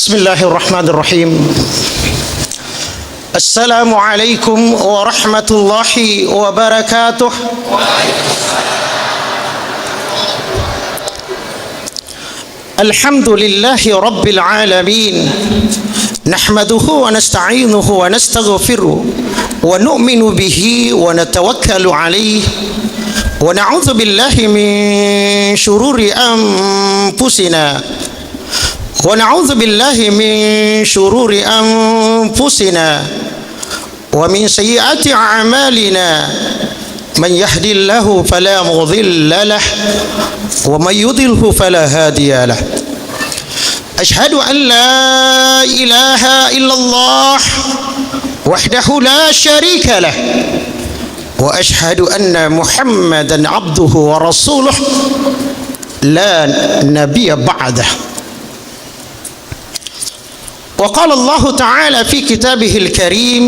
Bismillahirrahmanirrahim. Assalamualaikum warahmatullahi wabarakatuh. Alhamdulillahi rabbil alamin. Nahmaduhu wa nasta'inuhu wa nastaghfiruh wa nu'minu bihi wa natawakkalu alayhi wa na'udzu billahi min shururi anfusina wa na'udzu billahi min shururi anfusina wa min sayyiati a'malina man yahdihillahu fala mudilla lahu wa man yudlilhu fala hadiya lahu. Ashhadu an la ilaha illallah wahdahu la syarika lah wa ashhadu anna Muhammadan abduhu wa rasuluh la nabiyya ba'dah. وقال الله تعالى في كتابه الكريم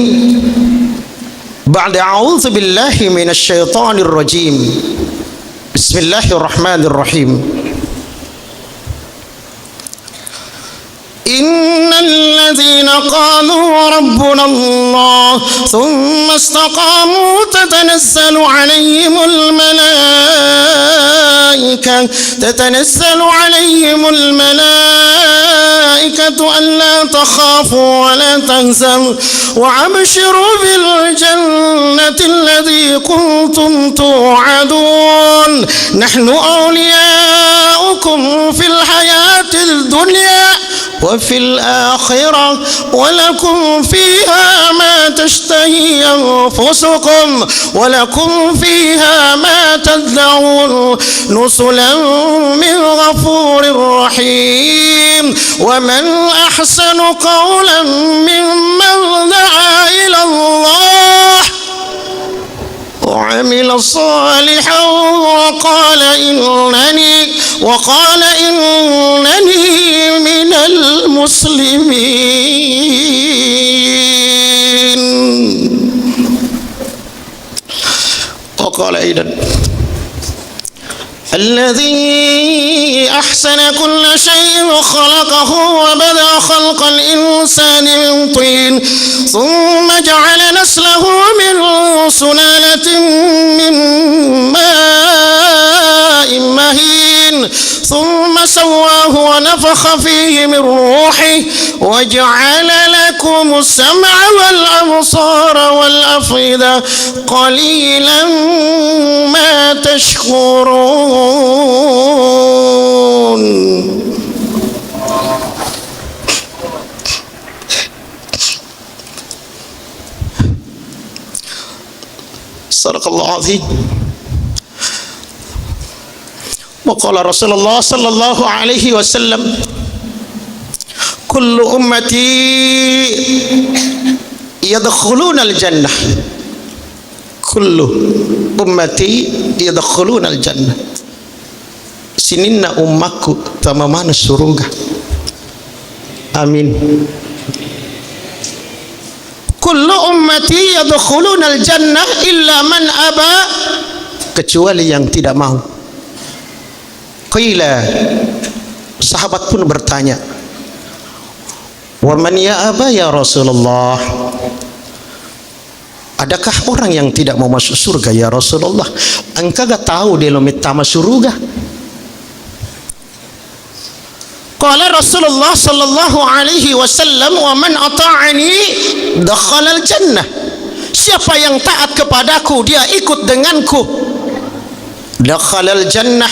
بعد أعوذ بالله من الشيطان الرجيم بسم الله الرحمن الرحيم إن الذين قالوا ربنا الله ثم استقاموا تتنزل عليهم الملائكة ألا تخافوا ولا تحزنوا وأبشروا بالجنة التي كنتم توعدون نحن أولياؤكم في الحياة الدنيا وفي الآخرة ولكم فيها ما تشتهي أنفسكم ولكم فيها ما تدعون نزلا من غفور رحيم ومن أحسن قولا ممن دعا إلى الله وعمل صالحا وقال إنني من المسلمين. وقال أيضا الذي أحسن كل شيء خلقه وبدأ خلق الإنسان من طين ثم جعل نسله من سلالة من ماء مهين ثم سواه ونفخ فيه من روحه وجعل لكم السمع والأبصار والأفئدة قليلا ما تشكرون. صدق الله العظيم. وقال رسول الله صلى الله عليه وسلم كل أمتي يدخلون الجنة كل أمتي يدخلون الجنة. Sininna ummaku tamamana surga. Amin. Kullu ummati yadkhuluna al-jannah illa man aba, kecuali yang tidak mau. Qila, sahabat pun bertanya, wa man ya aba ya Rasulullah, adakah orang yang tidak mau masuk surga ya Rasulullah? Engkau gak tahu dia minta masuk surga? Qala Rasulullah sallallahu alaihi wasallam wa man ata'ani dakhala al-jannah. Siapa yang taat kepadaku dia ikut denganku, dakhala al-jannah,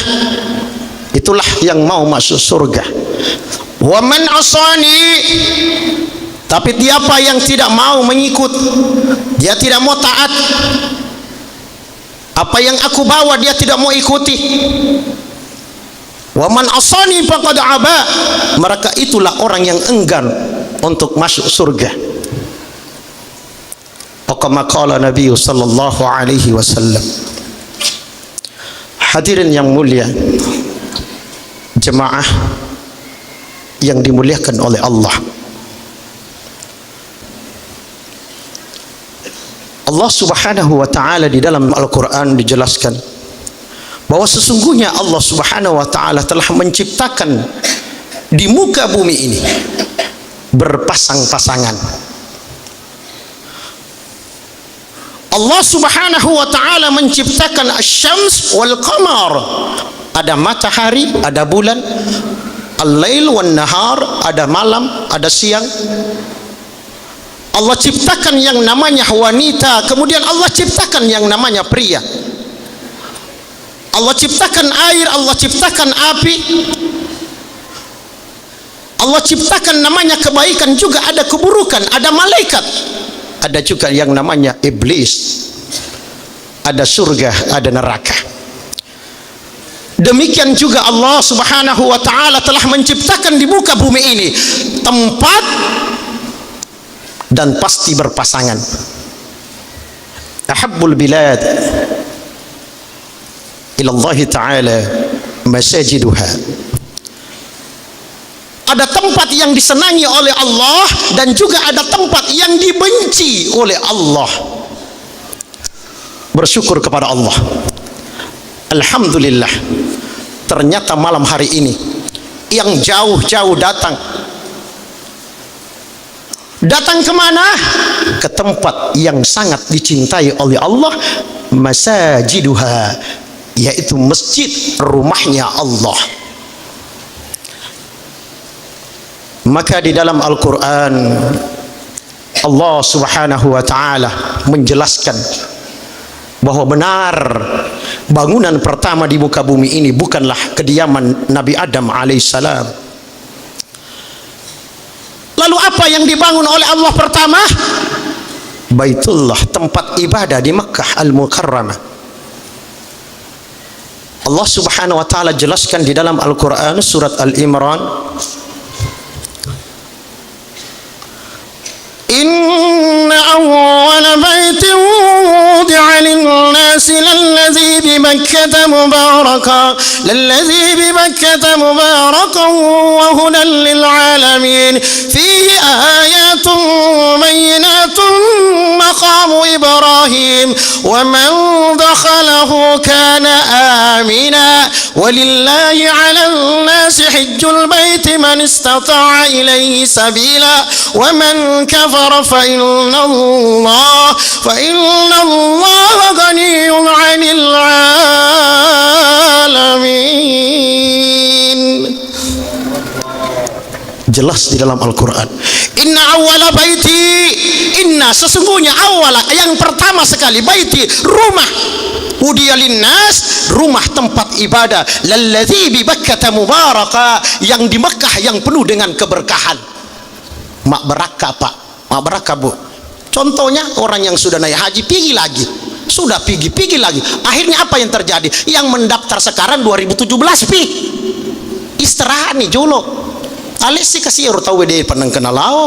itulah yang mau masuk surga. Wa man asani, tapi siapa yang tidak mau mengikut, dia tidak mau taat, apa yang aku bawa dia tidak mau ikuti. Wa man asani faqad aba, mereka itulah orang yang enggan untuk masuk surga. Kama qala Nabi sallallahu alaihi wasallam. Hadirin yang mulia, jemaah yang dimuliakan oleh Allah. Allah Subhanahu wa taala di dalam Al-Qur'an dijelaskan bahwa sesungguhnya Allah Subhanahu wa taala telah menciptakan di muka bumi ini berpasang-pasangan. Allah subhanahu wa ta'ala menciptakan asy-syams wal qamar, ada matahari, ada bulan, al-lail wan nahar, ada malam, ada siang. Allah ciptakan yang namanya wanita, kemudian Allah ciptakan yang namanya pria. Allah ciptakan air, Allah ciptakan api, Allah ciptakan namanya kebaikan, juga ada keburukan, ada malaikat, ada juga yang namanya iblis, ada surga, ada neraka. Demikian juga Allah subhanahu wa ta'ala telah menciptakan di muka bumi ini tempat dan pasti berpasangan. Ahabbul bilad ilallahi ta'ala masajiduha. Ada tempat yang disenangi oleh Allah dan juga ada tempat yang dibenci oleh Allah. Bersyukur kepada Allah. Alhamdulillah, ternyata malam hari ini yang jauh-jauh datang kemana? Ke tempat yang sangat dicintai oleh Allah, masajiduha, yaitu masjid, rumahnya Allah. Maka di dalam Al-Quran Allah subhanahu wa ta'ala menjelaskan bahwa benar bangunan pertama di muka bumi ini bukanlah kediaman Nabi Adam alaihissalam. Lalu apa yang dibangun oleh Allah pertama? Baitullah, tempat ibadah di Makkah Al-Mukarramah. Allah subhanahu wa ta'ala jelaskan di dalam Al-Quran surat Al-Imran, inna awwala baitin wudi'a lin-nasi lalladzi bi Makkah mubarakan wa hudan lil-alamin fihi ayatun bayyinatun maqamu Ibrahim wa man dakhalahu kana amina walillahi 'alan nasi hajjul baiti man istata'a ilayhi sabila wa man kafara fa inna Allah ghaniyyun 'anil 'alamin. Jelas di dalam Al-Quran, inna awwala baiti, inna sesungguhnya awwala yang pertama sekali, baiti rumah, wudiya linnas rumah tempat ibadah, lalladzi bi Makkah mubaraka yang di Mekah yang penuh dengan keberkahan. Mak berkah Pak, mak berkah Bu. Contohnya orang yang sudah naik haji pergi lagi, sudah pergi lagi, akhirnya apa yang terjadi? Yang mendaftar sekarang 2017 pi istirahat nih jolo alesi kasih tahu dia pernah kenal lao.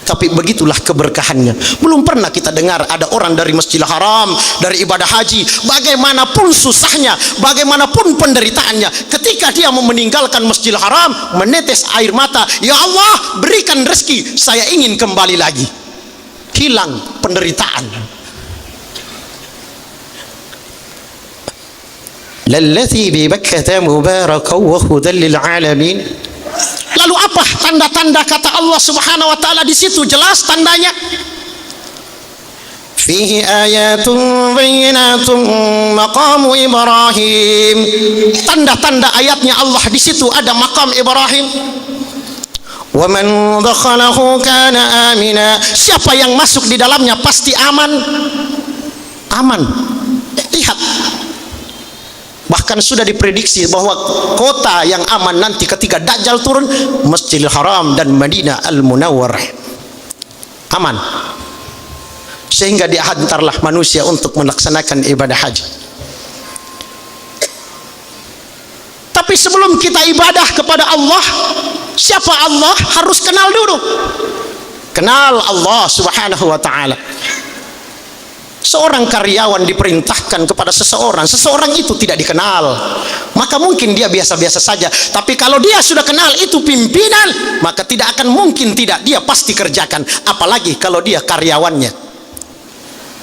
Tapi begitulah keberkahannya. Belum pernah kita dengar ada orang dari Masjidil Haram, dari ibadah haji, bagaimanapun susahnya, bagaimanapun penderitaannya, ketika dia mau meninggalkan Masjidil Haram, menetes air mata, ya Allah berikan rezeki, saya ingin kembali lagi. Hilang penderitaan. Lalladzi bi Makkah mubarakan wa hudan lil alamin. Lalu apa tanda-tanda kata Allah subhanahu wa ta'ala di situ? Jelas tandanya. Fihi ayatun bayyinatun maqamu Ibrahim. Tanda-tanda ayatnya Allah di situ ada maqam Ibrahim. Wa man dakhalahu kana amina. Siapa yang masuk di dalamnya pasti aman. Aman. Lihat, bahkan sudah diprediksi bahwa kota yang aman nanti ketika Dajjal turun, Masjidil Haram dan Madinah Al-Munawwarah aman, sehingga dihantarlah manusia untuk melaksanakan ibadah haji. Tapi sebelum kita ibadah kepada Allah, siapa Allah harus kenal dulu. Kenal Allah subhanahu wa ta'ala. Seorang karyawan diperintahkan kepada seseorang itu tidak dikenal, maka mungkin dia biasa-biasa saja. Tapi kalau dia sudah kenal itu pimpinan, maka tidak akan mungkin tidak, dia pasti kerjakan. Apalagi kalau dia karyawannya,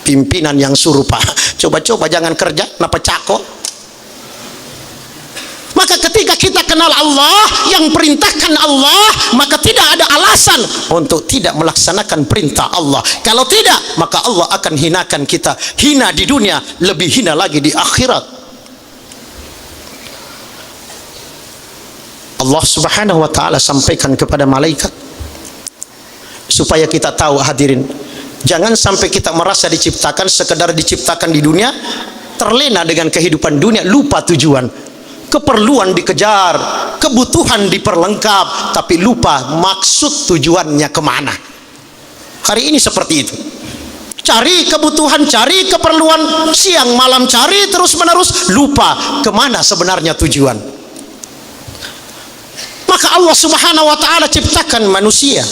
pimpinan yang suruh, Pak coba-coba jangan kerja, napa cako. Maka ketika kita kenal Allah, yang perintahkan Allah, maka tidak ada alasan untuk tidak melaksanakan perintah Allah. Kalau tidak, maka Allah akan hinakan kita. Hina di dunia, lebih hina lagi di akhirat. Allah subhanahu wa ta'ala sampaikan kepada malaikat supaya kita tahu, hadirin, jangan sampai kita merasa diciptakan sekedar diciptakan di dunia, terlena dengan kehidupan dunia, lupa tujuan. Keperluan dikejar, kebutuhan diperlengkap, tapi lupa maksud tujuannya kemana. Hari ini seperti itu, cari kebutuhan, cari keperluan, siang malam cari terus menerus, lupa kemana sebenarnya tujuan. Maka Allah subhanahu wa ta'ala ciptakan manusia.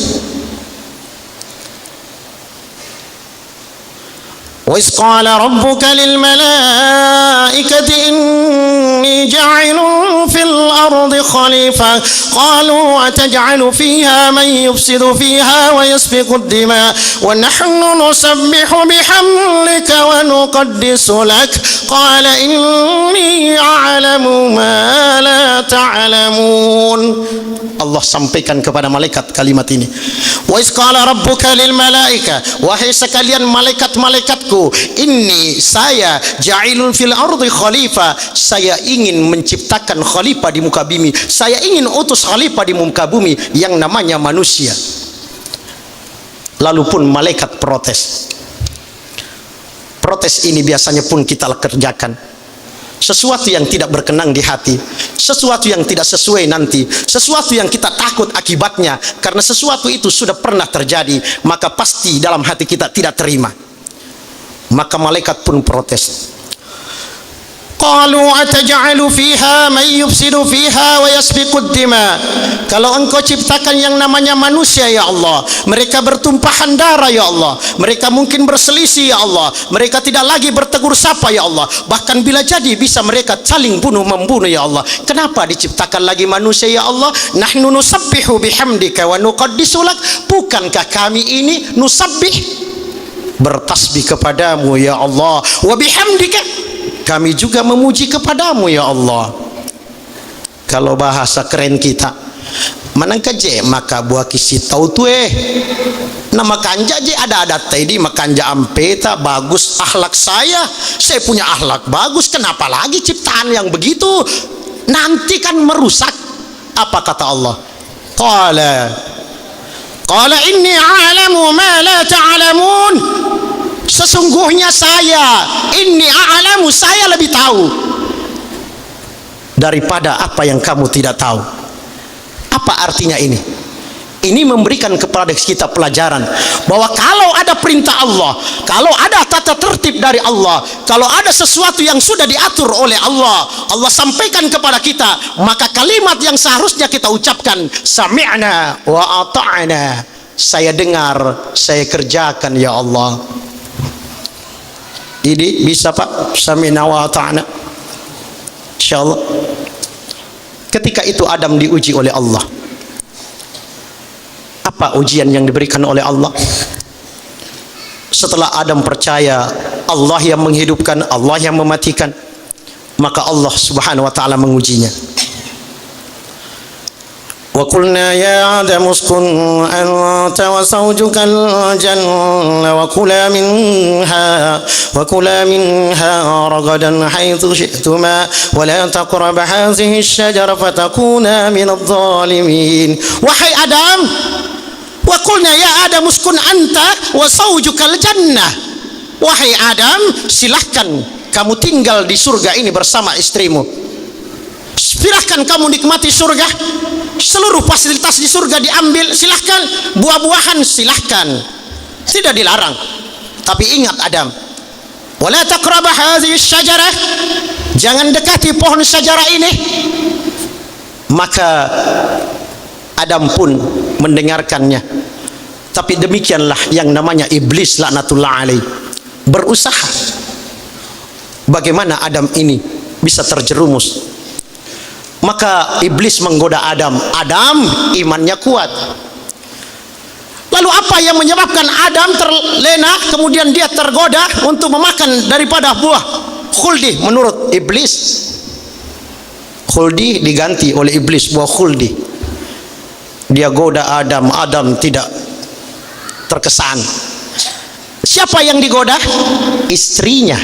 وَإِذْ قَالَ رَبُّكَ لِلْمَلَائِكَةِ إِنِّي جَاعِلٌ فِي الْأَرْضِ خَلِيفَةً قَالُوا أَتَجْعَلُ فِيهَا مَن يُفْسِدُ فِيهَا وَيَسْفِكُ الدِّمَاءَ وَنَحْنُ نُسَبِّحُ بِحَمْدِكَ وَنُقَدِّسُ لَكَ قَالَ إِنِّي أَعْلَمُ مَا لَا تَعْلَمُونَ. Allah sampaikan kepada malaikat kalimat ini. وَإِذْ قَالَ رَبُّكَ لِلْمَلَائِكَةِ, wahai sekalian malaikat-malaikatku, ini saya ja'ilun fil ardi khalifah, saya ingin menciptakan khalifah di muka bumi, saya ingin utus khalifah di muka bumi yang namanya manusia. Lalu pun malaikat protes. Protes ini biasanya pun kita kerjakan. Sesuatu yang tidak berkenan di hati, sesuatu yang tidak sesuai nanti, sesuatu yang kita takut akibatnya, karena sesuatu itu sudah pernah terjadi, maka pasti dalam hati kita tidak terima. Maka malaikat pun protes. Qalu ataj'alu fiha man yufsidu fiha wa yasfiku ad-dima. Kalau engkau ciptakan yang namanya manusia ya Allah, mereka bertumpahan darah ya Allah, mereka mungkin berselisih ya Allah, mereka tidak lagi bertegur sapa ya Allah, bahkan bila jadi bisa mereka saling bunuh membunuh ya Allah. Kenapa diciptakan lagi manusia ya Allah? Nahnu nusabbihu bihamdika wa nuqaddisu lak. Bukankah kami ini nusabbih, bertasbih kepadamu ya Allah, wa bihamdika, kami juga memuji kepadamu ya Allah. Kalau bahasa keren kita, manangka je maka buah kisi tahu tu nama kanja je ada tadi makanja ampeta bagus akhlak saya punya akhlak bagus, kenapa lagi ciptaan yang begitu nanti kan merusak. Apa kata Allah? Qala inni a'lamu ma la ta'lamun. Sesungguhnya saya, inni a'lamu, saya lebih tahu daripada apa yang kamu tidak tahu. Apa artinya ini? Ini memberikan kepada kita pelajaran bahwa kalau ada perintah Allah, kalau ada tata tertib dari Allah, kalau ada sesuatu yang sudah diatur oleh Allah, Allah sampaikan kepada kita, maka kalimat yang seharusnya kita ucapkan, sami'na wa ata'na, saya dengar, saya kerjakan ya Allah. Ini bisa Pak, sami'na wa ata'na, insyaallah. Ketika itu Adam diuji oleh Allah. Apa ujian yang diberikan oleh Allah? Setelah Adam percaya Allah yang menghidupkan, Allah yang mematikan, maka Allah subhanahu wa ta'ala mengujinya. وَقُلْنَا يَا آدَمُ اسْكُنْ أَنْتَ وَزَوْجُكَ الْجَنَّةَ وَكُلَا مِنْهَا رَغَدًا حَيْثُ شِئْتُمَا وَلَا تَقْرَبَا هَذِهِ الشَّجَرَةَ فَتَكُونَا مِنَ الظَّالِمِينَ. Wahai Adam, وَقُلْنَا يَا آدَمُ اسْكُنْ أَنْتَ وَزَوْجُكَ الْجَنَّةَ. Wahai Adam, silahkan kamu tinggal di surga ini bersama istrimu. Silahkan kamu nikmati surga, seluruh fasilitas di surga diambil, silahkan, buah-buahan silahkan, tidak dilarang. Tapi ingat Adam, wala taqraba hadhihi syajarah, jangan dekati pohon syajarah ini. Maka Adam pun mendengarkannya. Tapi demikianlah yang namanya iblis laknatullah alaih berusaha bagaimana Adam ini bisa terjerumus. Maka iblis menggoda Adam. Adam imannya kuat. Lalu apa yang menyebabkan Adam terlena kemudian dia tergoda untuk memakan daripada buah khuldi menurut iblis? khuldi diganti oleh iblis buah khuldi. Dia goda Adam, Adam tidak terkesan. Siapa yang digoda? Istrinya,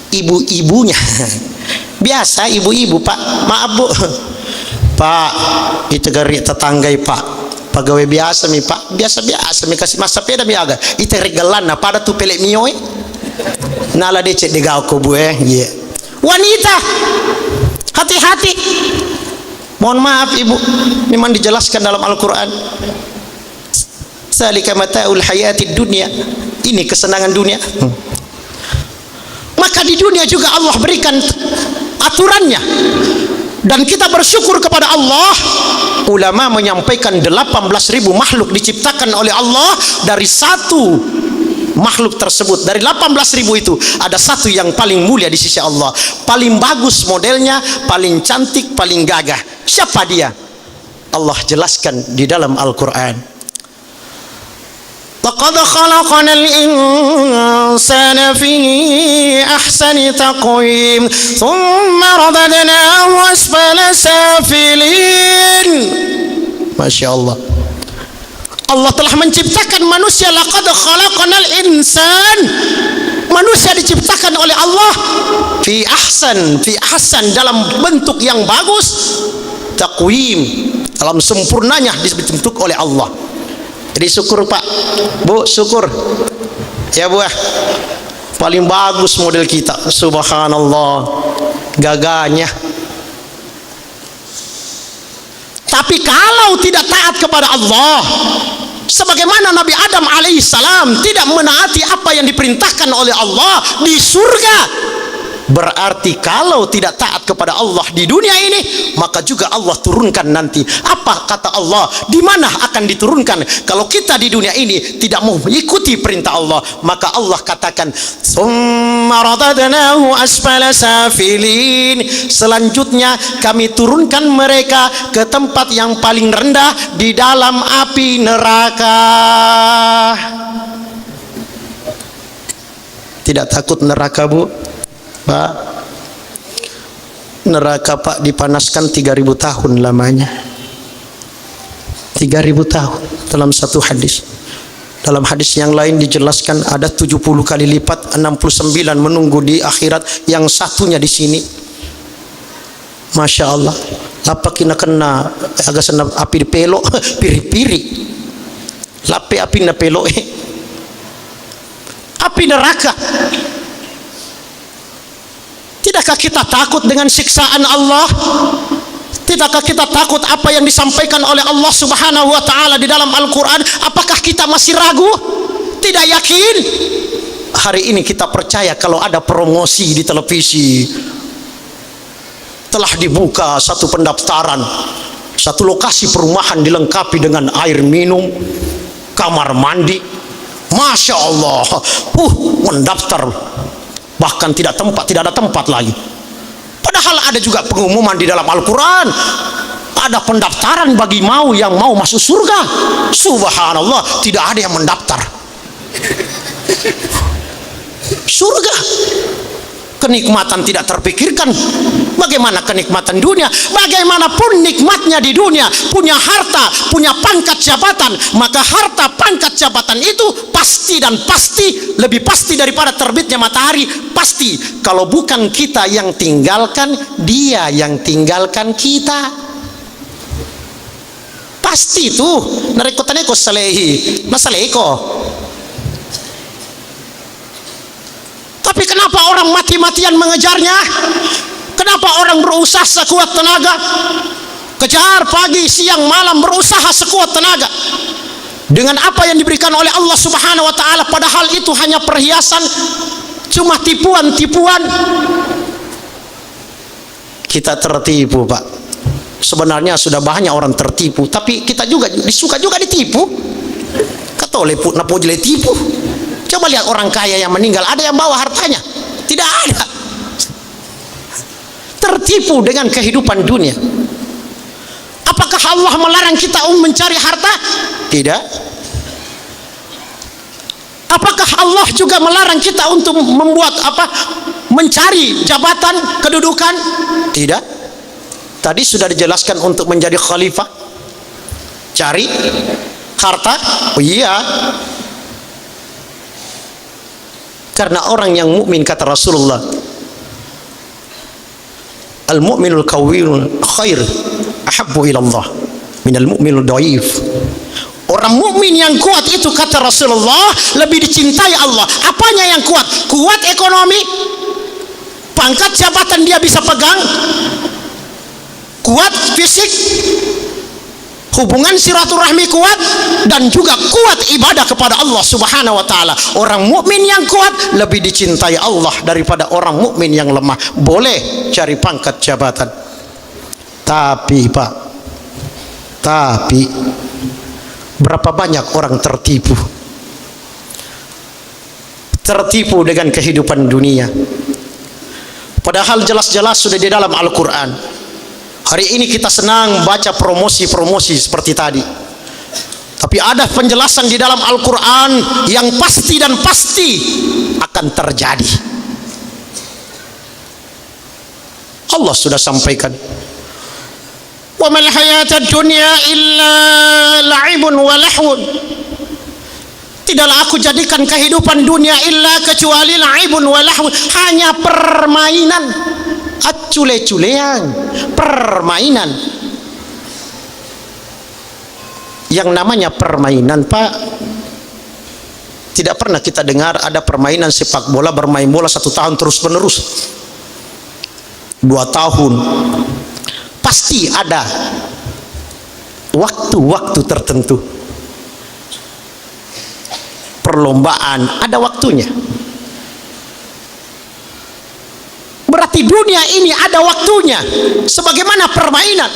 ibu-ibunya. Biasa ibu-ibu, Pak, maaf Bu, Pak, itu gari tetanggai Pak, pegawai biasa mi Pak, biasa-biasa mi kasih masa peda mi aga, itu regalan na pada tu pelek mioy, nala decet digau ko Bu yeah. Wanita, hati-hati. Mohon maaf Ibu, memang dijelaskan dalam Al-Quran. Zalika mata'ul hayatid dunya. Ini kesenangan dunia. Maka di dunia juga Allah berikan aturannya. Dan kita bersyukur kepada Allah. Ulama menyampaikan 18.000 makhluk diciptakan oleh Allah. Dari satu makhluk tersebut, dari 18.000 itu ada satu yang paling mulia di sisi Allah, paling bagus modelnya, paling cantik, paling gagah. Siapa dia? Allah jelaskan di dalam Al-Quran. Laqad khalaqnal insana fi ahsani taqwim thumma radadnahu asfala safilin. Masya Allah, Allah telah menciptakan manusia. Laqad khalaqnal insan, manusia diciptakan oleh Allah fi ahsan, dalam bentuk yang bagus, taqwim, dalam sempurnanya dibentuk oleh Allah. Jadi syukur Pak, Bu, syukur ya Bu, paling bagus model kita, subhanallah, gagahnya. Tapi kalau tidak taat kepada Allah, sebagaimana Nabi Adam alaihissalam tidak menaati apa yang diperintahkan oleh Allah di surga, berarti kalau tidak taat kepada Allah di dunia ini, maka juga Allah turunkan nanti. Apa kata Allah? Di mana akan diturunkan? Kalau kita di dunia ini tidak mau mengikuti perintah Allah, maka Allah katakan, "Tsumma radadnahu asfala safilin." Selanjutnya kami turunkan mereka ke tempat yang paling rendah di dalam api neraka. Tidak takut neraka Bu? Pak, neraka Pak dipanaskan 3.000 tahun lamanya. 3.000 tahun dalam satu hadis. Dalam hadis yang lain dijelaskan ada 70 kali lipat, 69 menunggu di akhirat, yang satunya di sini. Masya Allah. Lapa kina kena agak senap api di pelok, piri-piri. Lape api na pelok. Api neraka. Tidakkah kita takut dengan siksaan Allah? Tidakkah kita takut apa yang disampaikan oleh Allah Subhanahu wa ta'ala di dalam Al-Quran? Apakah kita masih ragu? Tidak yakin? Hari ini kita percaya kalau ada promosi di televisi, telah dibuka satu pendaftaran, satu lokasi perumahan dilengkapi dengan air minum, kamar mandi. Masya Allah, mendaftar, bahkan tidak ada tempat lagi. Padahal ada juga pengumuman di dalam Al-Quran, ada pendaftaran bagi yang mau masuk surga. Subhanallah, tidak ada yang mendaftar. Surga, kenikmatan tidak terpikirkan. Bagaimana kenikmatan dunia? Bagaimanapun nikmatnya di dunia, punya harta, punya pangkat jabatan, maka harta pangkat jabatan itu pasti dan pasti lebih pasti daripada terbitnya matahari. Pasti, kalau bukan kita yang tinggalkan, dia yang tinggalkan kita. Pasti itu. Narekotaneko salehi, masaleko. Tapi kenapa orang mati-matian mengejarnya? Kenapa orang berusaha sekuat tenaga? Kejar pagi, siang, malam, berusaha sekuat tenaga dengan apa yang diberikan oleh Allah Subhanahu wa ta'ala, padahal itu hanya perhiasan, cuma tipuan-tipuan. Kita tertipu Pak. Sebenarnya sudah banyak orang tertipu, tapi kita juga disuka juga ditipu. Katole pun napo jele tipu. Coba lihat orang kaya yang meninggal, ada yang bawa hartanya? Tidak ada. Tertipu dengan kehidupan dunia. Apakah Allah melarang kita mencari harta? Tidak. Apakah Allah juga melarang kita untuk membuat mencari jabatan, kedudukan? Tidak. Tadi sudah dijelaskan untuk menjadi khalifah cari harta. Oh iya, karena orang yang mukmin, kata Rasulullah, al mu'minul qawiyul khair ahabbu ila Allah minal mu'minul dhaif. Orang mukmin yang kuat itu, kata Rasulullah, lebih dicintai Allah. Apanya yang kuat? Kuat ekonomi, pangkat jabatan dia bisa pegang, kuat fisik, hubungan silaturahmi kuat, dan juga kuat ibadah kepada Allah Subhanahu wa taala. Orang mukmin yang kuat lebih dicintai Allah daripada orang mukmin yang lemah. Boleh cari pangkat jabatan, tapi Pak, berapa banyak orang tertipu dengan kehidupan dunia, padahal jelas-jelas sudah di dalam Al-Quran. Hari ini kita senang baca promosi-promosi seperti tadi, tapi ada penjelasan di dalam Al-Quran yang pasti dan pasti akan terjadi. Allah sudah sampaikan, wa mal hayatad dunya illa la'ibun wa lahwun. Tidaklah aku jadikan kehidupan dunia illa kecuali la'ibun wa lahwun, hanya permainan, acule-culean, permainan. Yang namanya permainan, Pak, tidak pernah kita dengar ada permainan sepak bola, bermain bola 1 tahun terus menerus, 2 tahun. Pasti ada waktu-waktu tertentu. Perlombaan ada waktunya. Berarti dunia ini ada waktunya, sebagaimana permainan.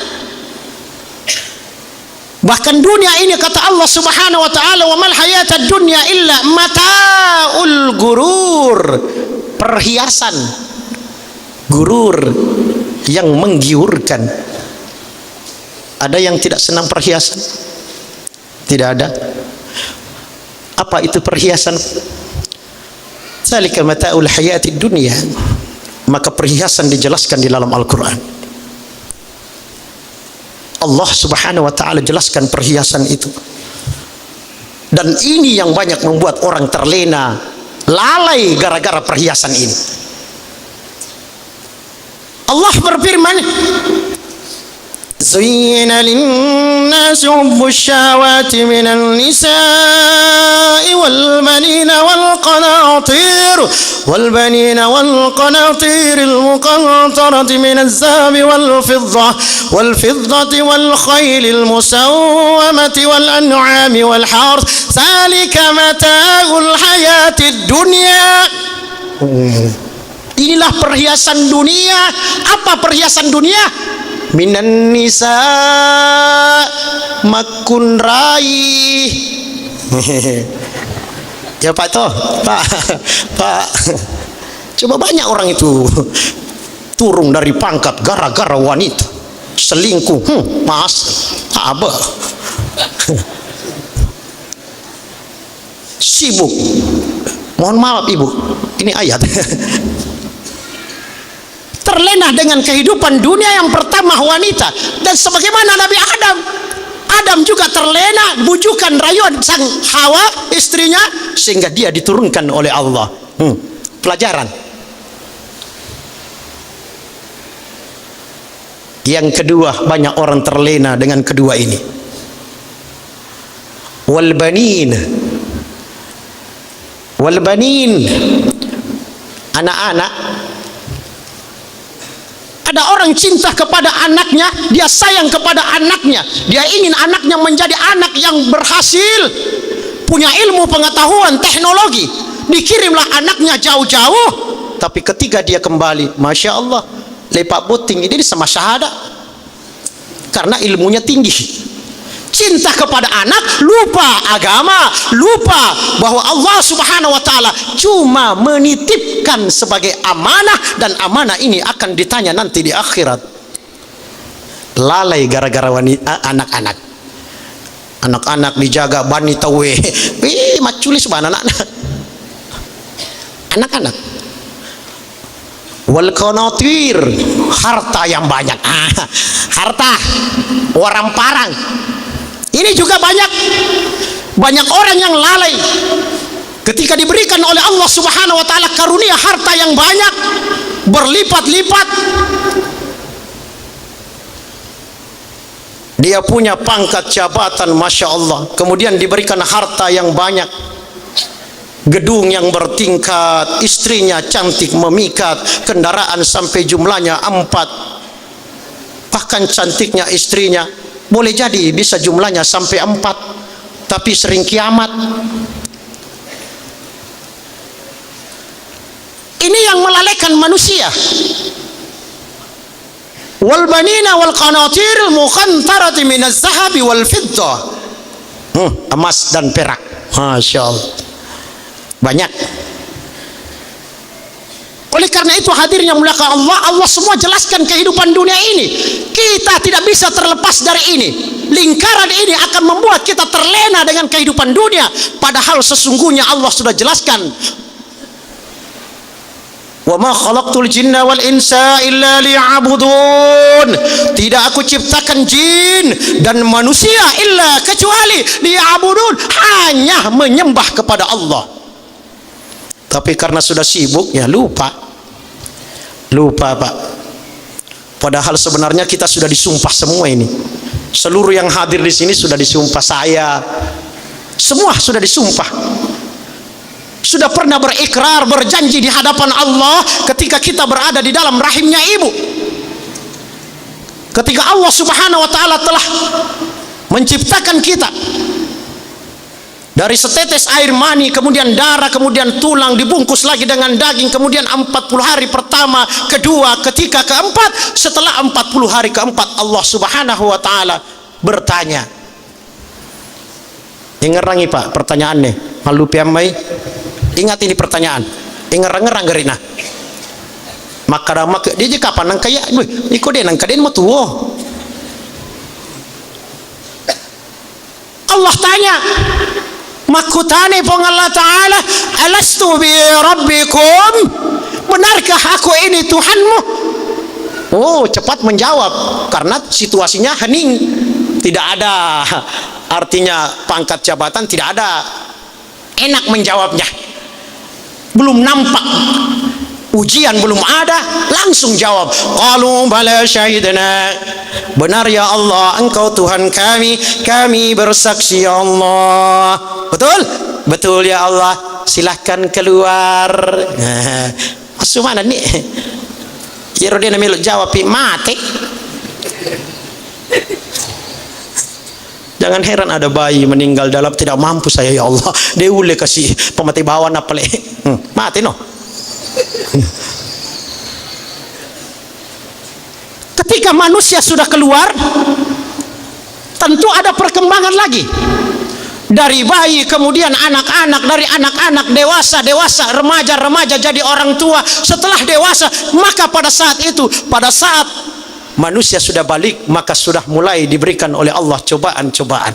Bahkan dunia ini, kata Allah Subhanahu wa taala, wa mal hayatad dunya illa mataul gurur, perhiasan gurur yang menggiurkan. Ada yang tidak senang perhiasan? Tidak ada. Apa itu perhiasan? Zalika mata'ul hayatid dunya. Maka perhiasan dijelaskan di dalam Al-Quran. Allah Subhanahu wa taala jelaskan perhiasan itu. Dan ini yang banyak membuat orang terlena, lalai gara-gara perhiasan ini. Allah berfirman, زين للناس حب الشهوات من النساء والبنين والقناطير المقنطرة من الذهب والفضة والخيل المسومة والأنعام والحرث ذلك متاع الحياة الدنيا. Inilah perhiasan dunia. Apa perhiasan dunia? Minan nisa, makun rai. Ya Pak toh, Pak. Coba banyak orang itu turun dari pangkat gara-gara wanita, selingkuh. Mas, abah. Sibuk. Mohon maaf Ibu, ini ayat. Terlena dengan kehidupan dunia. Yang pertama wanita, dan sebagaimana Nabi Adam juga terlena bujukan rayuan sang Hawa istrinya, sehingga dia diturunkan oleh Allah. Pelajaran. Yang kedua, banyak orang terlena dengan kedua ini. Walbanin, anak-anak. Ada orang cinta kepada anaknya, dia sayang kepada anaknya, dia ingin anaknya menjadi anak yang berhasil, punya ilmu, pengetahuan, teknologi. Dikirimlah anaknya jauh-jauh, tapi ketika dia kembali, Masya Allah, lepak puting ini sama syahadat, karena ilmunya tinggi. Cinta kepada anak, lupa agama, lupa bahwa Allah Subhanahu wa taala cuma menitipkan sebagai amanah, dan amanah ini akan ditanya nanti di akhirat. Lalai gara-gara anak-anak. Anak-anak dijaga bani tawe. Maculis anak-anak. Anak-anak. wal qanatir, harta yang banyak. Harta orang parang ini juga banyak orang yang lalai ketika diberikan oleh Allah Subhanahu wa taala karunia harta yang banyak berlipat-lipat. Dia punya pangkat jabatan, masya Allah, kemudian diberikan harta yang banyak, gedung yang bertingkat, istrinya cantik memikat, kendaraan sampai jumlahnya 4. Bahkan cantiknya istrinya boleh jadi bisa jumlahnya sampai 4, tapi sering kiamat. Ini yang melalaikan manusia. Wal banina wal qanatiril muqantarati minaz zahabi wal fiddah, emas dan perak, masya Allah, banyak. Oleh karena itu hadirnya muliakan Allah semua jelaskan kehidupan dunia ini. Kita tidak bisa terlepas dari ini. Lingkaran ini akan membuat kita terlena dengan kehidupan dunia, padahal sesungguhnya Allah sudah jelaskan, wa ma khalaqtul jinna wal insa illa liya'budun. Tidak aku ciptakan jin dan manusia illa kecuali liya'budun, hanya menyembah kepada Allah. Tapi karena sudah sibuk ya lupa Pak. Padahal sebenarnya kita sudah disumpah semua ini. Seluruh yang hadir di sini sudah disumpah, saya semua sudah disumpah. Sudah pernah berikrar, berjanji di hadapan Allah ketika kita berada di dalam rahimnya ibu. Ketika Allah Subhanahu wa taala telah menciptakan kita dari setetes air mani, kemudian darah, kemudian tulang, dibungkus lagi dengan daging, kemudian 40 hari pertama, kedua, ketiga, keempat. Setelah 40 hari keempat, Allah Subhanahu wa taala bertanya. Ingerangi Pak pertanyaannya, malu piamai. Ingat ini pertanyaan, ingerang-ngerang gerina. Maka dia je kapan nang kaya, iko dia nang kaden mau tuo. Allah tanya, makutane pong Allah Ta'ala, alastu bi rabbikum, benarkah aku ini Tuhanmu? Oh, cepat menjawab, karena situasinya hening, tidak ada artinya pangkat jabatan, tidak ada, enak menjawabnya. Belum nampak ujian, belum ada, langsung jawab, qalu bala syahidna, benar ya Allah, engkau Tuhan kami bersaksi ya Allah. Betul ya Allah, silahkan keluar. Masuk mana nih? Kira dia namanya jawab mati. Jangan heran ada bayi meninggal dalam tidak mampu saya ya Allah. Dia boleh kasih pemati bawaan apa le? Mati no. Ketika manusia sudah keluar, tentu ada perkembangan lagi. Dari bayi kemudian anak-anak, dari anak-anak dewasa, remaja jadi orang tua. Setelah dewasa, maka pada saat itu, pada saat manusia sudah balik, maka sudah mulai diberikan oleh Allah cobaan-cobaan.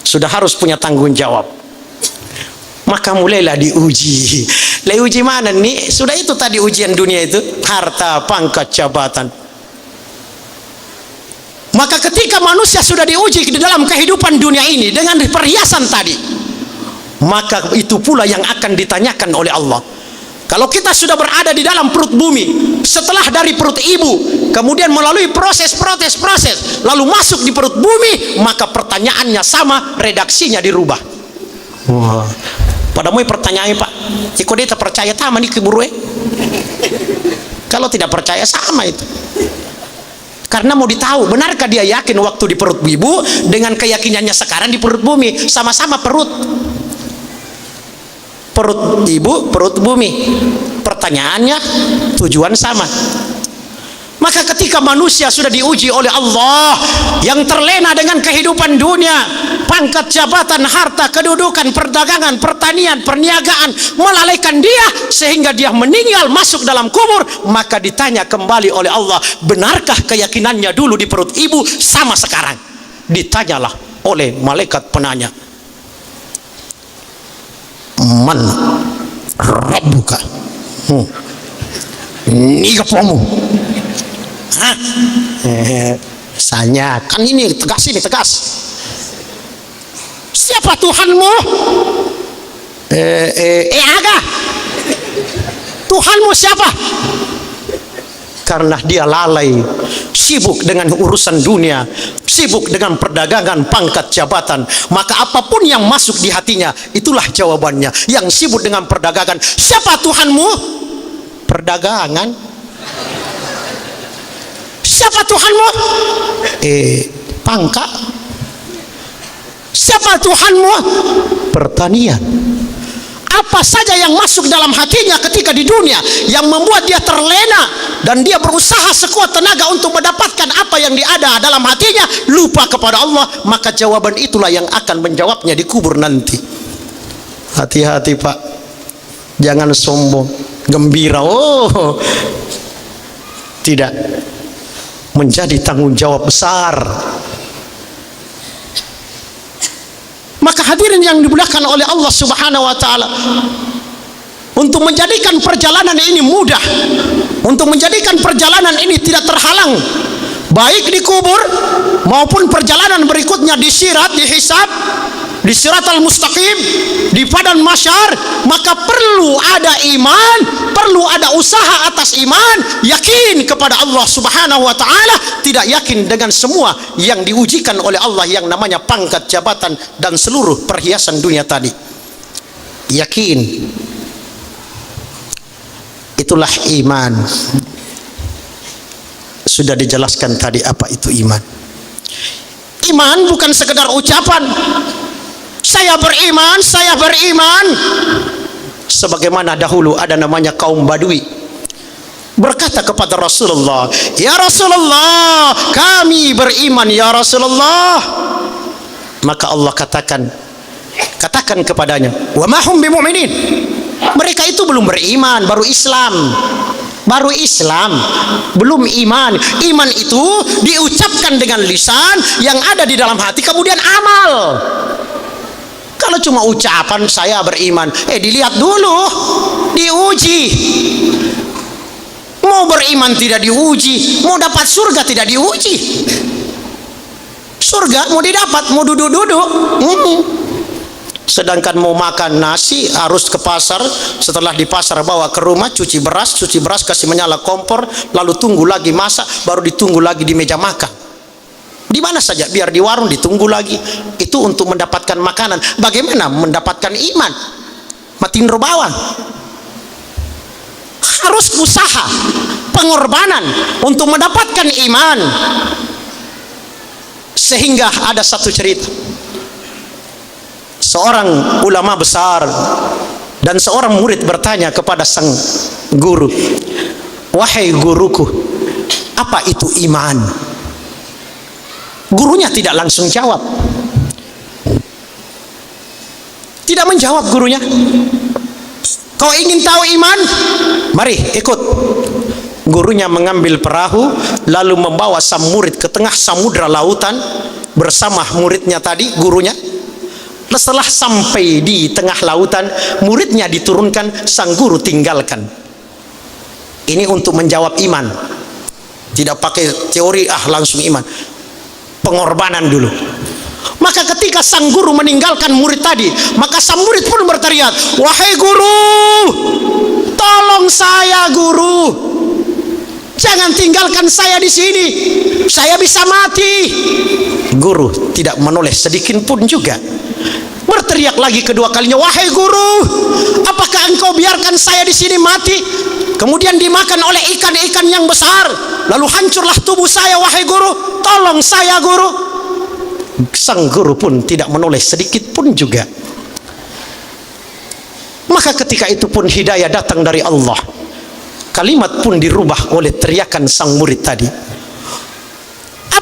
Sudah harus punya tanggung jawab. Maka mulailah diuji. Uji mana nih? Sudah itu tadi ujian dunia itu, harta, pangkat, jabatan. Maka ketika manusia sudah diuji di dalam kehidupan dunia ini dengan perhiasan tadi, maka itu pula yang akan ditanyakan oleh Allah. Kalau kita sudah berada di dalam perut bumi, setelah dari perut ibu, kemudian melalui proses, lalu masuk di perut bumi, maka pertanyaannya sama, redaksinya dirubah. Wah, pada mau pertanyaannya Pak, jika dia tak percaya taman di keburue. Kalau tidak percaya sama itu. Karena mau ditahu, benarkah dia yakin waktu di perut ibu dengan keyakinannya sekarang di perut bumi, sama-sama perut ibu, perut bumi. Pertanyaannya, tujuan sama. Maka ketika manusia sudah diuji oleh Allah, yang terlena dengan kehidupan dunia, pangkat jabatan, harta, kedudukan, perdagangan, pertanian, perniagaan, melalaikan dia sehingga dia meninggal masuk dalam kubur, maka ditanya kembali oleh Allah, benarkah keyakinannya dulu di perut ibu sama sekarang? Ditanyalah oleh malaikat penanya, man rabbuka, Ini kepomu. Hah? Misalnya, kan ini tegas, ini tegas. Siapa Tuhanmu? Aga. Tuhanmu siapa? Karena dia lalai, sibuk dengan urusan dunia, sibuk dengan perdagangan pangkat jabatan, maka apapun yang masuk di hatinya, itulah jawabannya. Yang sibuk dengan perdagangan, siapa Tuhanmu? Perdagangan. Siapa Tuhanmu? Pangkat. Siapa Tuhanmu? Pertanian. Apa saja yang masuk dalam hatinya ketika di dunia yang membuat dia terlena dan dia berusaha sekuat tenaga untuk mendapatkan apa yang ada dalam hatinya, lupa kepada Allah, maka jawaban itulah yang akan menjawabnya di kubur nanti. Hati-hati Pak, jangan sombong, gembira. Oh, tidak, menjadi tanggung jawab besar. Maka hadirin yang dimuliakan oleh Allah Subhanahu wa taala, untuk menjadikan perjalanan ini mudah, untuk menjadikan perjalanan ini tidak terhalang, baik di kubur maupun perjalanan berikutnya di sirat, di hisab, di siratal mustaqim, di padang mahsyar, maka perlu ada iman, perlu ada usaha atas iman, yakin kepada Allah Subhanahu wa taala, tidak yakin dengan semua yang diujikan oleh Allah yang namanya pangkat, jabatan dan seluruh perhiasan dunia tadi. Yakin. Itulah iman. Sudah dijelaskan tadi apa itu iman. Iman bukan sekedar ucapan, saya beriman, saya beriman. Sebagaimana dahulu ada namanya kaum Badui berkata kepada Rasulullah, ya Rasulullah, kami beriman ya Rasulullah. Maka Allah katakan kepadanya, wa ma hum bimu'minin. Mereka itu belum beriman, baru Islam. Baru Islam, belum iman. Iman itu diucapkan dengan lisan, yang ada di dalam hati kemudian amal. Kalau cuma ucapan saya beriman, dilihat dulu, diuji. Mau beriman tidak diuji, mau dapat surga tidak diuji. Surga mau didapat, mau duduk-duduk. Sedangkan mau makan nasi harus ke pasar, setelah di pasar bawa ke rumah, cuci beras kasih menyala kompor, lalu tunggu lagi masak, baru ditunggu lagi di meja makan. Di mana saja, biar di warung ditunggu lagi. Itu untuk mendapatkan makanan. Bagaimana mendapatkan iman? Matiin bawang. Harus usaha, pengorbanan untuk mendapatkan iman. Sehingga ada satu cerita, seorang ulama besar dan seorang murid bertanya kepada sang guru, wahai guruku, apa itu iman? Gurunya tidak langsung jawab, tidak menjawab gurunya. Kau ingin tahu iman? Mari ikut. Gurunya mengambil perahu lalu membawa sang murid ke tengah samudra lautan bersama muridnya tadi, gurunya. Setelah sampai di tengah lautan, muridnya diturunkan, sang guru tinggalkan. Ini untuk menjawab iman, tidak pakai teori langsung iman, pengorbanan dulu. Maka ketika sang guru meninggalkan murid tadi, maka sang murid pun berteriak, wahai guru, tolong saya guru, jangan tinggalkan saya di sini, saya bisa mati. Guru tidak menoleh sedikit pun juga. Berteriak lagi kedua kalinya, wahai guru, apakah engkau biarkan saya di sini mati, kemudian dimakan oleh ikan-ikan yang besar, lalu hancurlah tubuh saya, wahai guru, tolong saya guru. Sang guru pun tidak menoleh sedikit pun juga. Maka ketika itu pun hidayah datang dari Allah. Kalimat pun dirubah oleh teriakan sang murid tadi.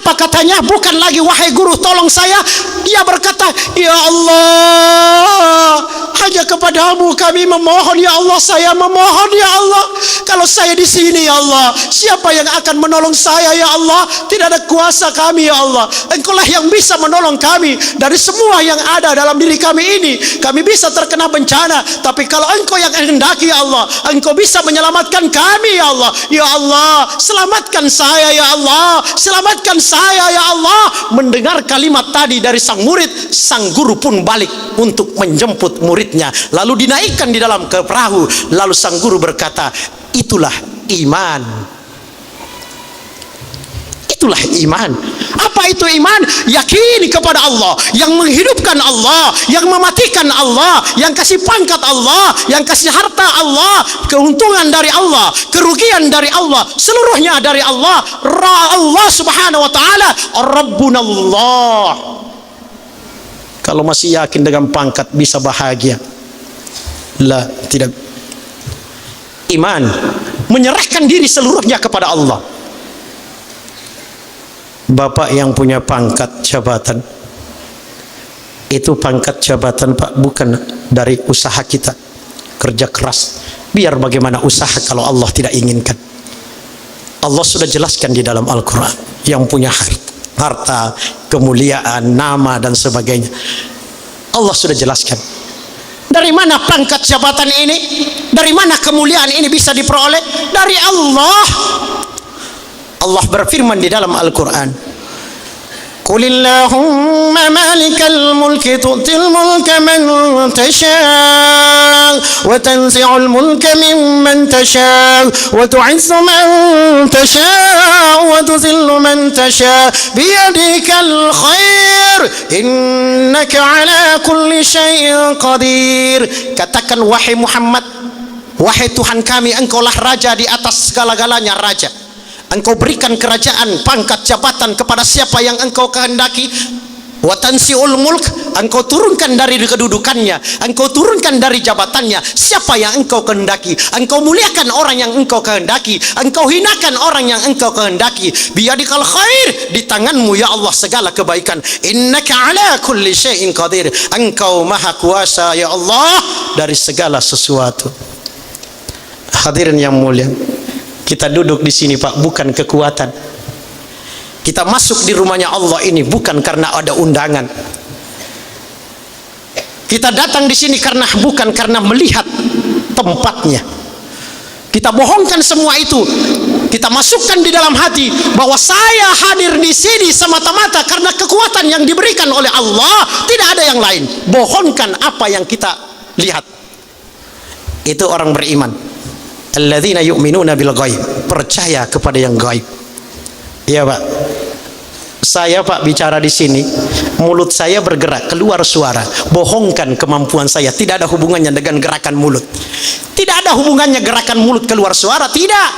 Apa katanya? Bukan lagi wahai guru tolong saya. Dia berkata, ya Allah, hanya kepadamu kami memohon ya Allah. Saya memohon ya Allah. Kalau saya di sini ya Allah, siapa yang akan menolong saya ya Allah? Tidak ada kuasa kami ya Allah. Engkaulah yang bisa menolong kami dari semua yang ada dalam diri kami ini. Kami bisa terkena bencana, tapi kalau Engkau yang hendaki ya Allah, Engkau bisa menyelamatkan kami ya Allah. Ya Allah, selamatkan saya ya Allah, selamatkan saya ya Allah. Mendengar kalimat tadi dari sang murid, sang guru pun balik untuk menjemput muridnya, lalu dinaikkan di dalam ke perahu. Lalu sang guru berkata, itulah iman. Itulah iman. Apa itu iman? Yakin kepada Allah, yang menghidupkan Allah, yang mematikan Allah, yang kasih pangkat Allah, yang kasih harta Allah, keuntungan dari Allah, kerugian dari Allah, seluruhnya dari Allah. Allah subhanahu wa ta'ala Rabbunallah. Kalau masih yakin dengan pangkat bisa bahagia? La, tidak. Iman menyerahkan diri seluruhnya kepada Allah. Bapak yang punya pangkat jabatan, itu pangkat jabatan Pak bukan dari usaha kita, kerja keras. Biar bagaimana usaha kalau Allah tidak inginkan. Allah sudah jelaskan di dalam Al-Quran, yang punya harta, kemuliaan, nama dan sebagainya. Allah sudah jelaskan. Dari mana pangkat jabatan ini? Dari mana kemuliaan ini bisa diperoleh? Dari Allah. Allah berfirman di dalam Al-Quran, Qulillahumma malikal mulki tu'til mulka man tasha' wa tanzi'ul mulka mimman tasha' wa tu'izzu man tasha' wa tuzillu man tasha' biyadikal khair innaka ala kulli syai'in qadir. Katakan wahai Muhammad, wahai Tuhan kami, Engkaulah raja di atas segala-galanya raja. Engkau berikan kerajaan, pangkat jabatan kepada siapa yang Engkau kehendaki. Wa tansiul mulk, Engkau turunkan dari kedudukannya, Engkau turunkan dari jabatannya siapa yang Engkau kehendaki. Engkau muliakan orang yang Engkau kehendaki, Engkau hinakan orang yang Engkau kehendaki. Biyadikal khair, di tanganmu ya Allah segala kebaikan. Innaka ala kulli syai'in qadir, Engkau maha kuasa ya Allah dari segala sesuatu. Hadirin yang mulia, kita duduk di sini Pak bukan kekuatan. Kita masuk di rumahnya Allah ini bukan karena ada undangan. Kita datang di sini bukan karena melihat tempatnya. Kita bohongkan semua itu. Kita masukkan di dalam hati bahwa saya hadir di sini semata-mata karena kekuatan yang diberikan oleh Allah, tidak ada yang lain. Bohongkan apa yang kita lihat. Itu orang beriman. Alladzina yu'minuna bil ghaib, percaya kepada yang gaib. Iya Pak, saya Pak bicara di sini, mulut saya bergerak, keluar suara. Bohongkan kemampuan saya, tidak ada hubungannya dengan gerakan mulut. Tidak ada hubungannya gerakan mulut keluar suara, tidak.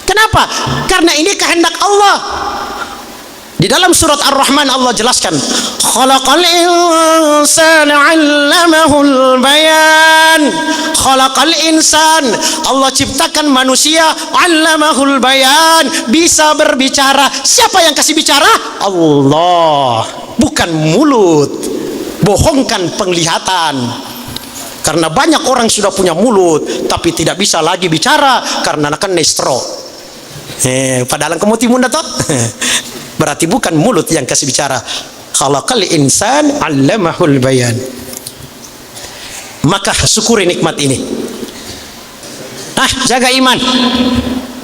Kenapa? Karena ini kehendak Allah. Di dalam surat Ar-Rahman Allah jelaskan, Khalaqal insana 'allamahul bayan. Khalaqal insan, Allah ciptakan manusia, 'allamahul bayan, bisa berbicara. Siapa yang kasih bicara? Allah, bukan mulut. Bohongkan penglihatan. Karena banyak orang sudah punya mulut tapi tidak bisa lagi bicara karena akan nestro. Padahal kamu timun toh. Berarti bukan mulut yang kasih bicara. Khalaqal insan 'allamahul bayan. Maka syukuri nikmat ini. Jaga iman.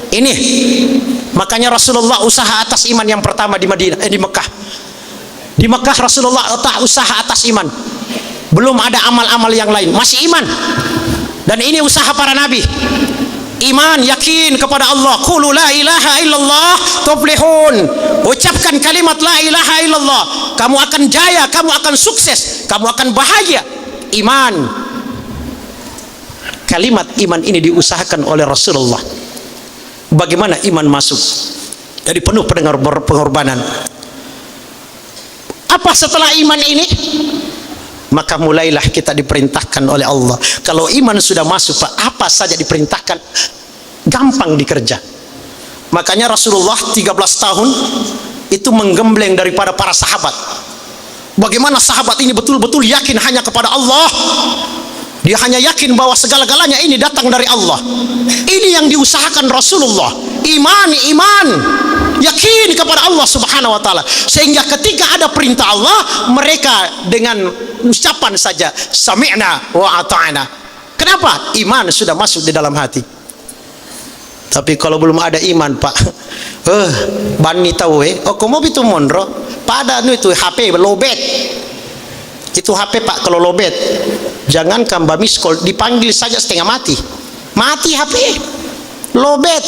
Ini makanya Rasulullah usaha atas iman yang pertama di di Mekah. Di Mekah Rasulullah usaha atas iman. Belum ada amal-amal yang lain, masih iman. Dan ini usaha para nabi. Iman, yakin kepada Allah. Qulu la ilaha illallah tuflihun. Ucapkan kalimat la ilaha illallah, kamu akan jaya, kamu akan sukses, kamu akan bahagia. Iman. Kalimat iman ini diusahakan oleh Rasulullah. Bagaimana iman masuk? Jadi penuh pengorbanan. Apa setelah iman ini? Maka mulailah kita diperintahkan oleh Allah. Kalau iman sudah masuk Pak, apa saja diperintahkan gampang dikerja. Makanya Rasulullah 13 tahun itu menggembleng daripada para sahabat. Bagaimana sahabat ini betul-betul yakin hanya kepada Allah. Dia hanya yakin bahwa segala-galanya ini datang dari Allah. Ini yang diusahakan Rasulullah. Iman, yakin kepada Allah Subhanahu wa taala. Sehingga ketika ada perintah Allah, mereka dengan ucapan saja sami'na wa ata'na. Kenapa? Iman sudah masuk di dalam hati. Tapi kalau belum ada iman, Pak, bani tahu komo itu mondro, pada itu HP lobet. Itu HP Pak kalau lobet. Jangankan Mbak miskol, dipanggil saja setengah mati. Mati HP. Lobet.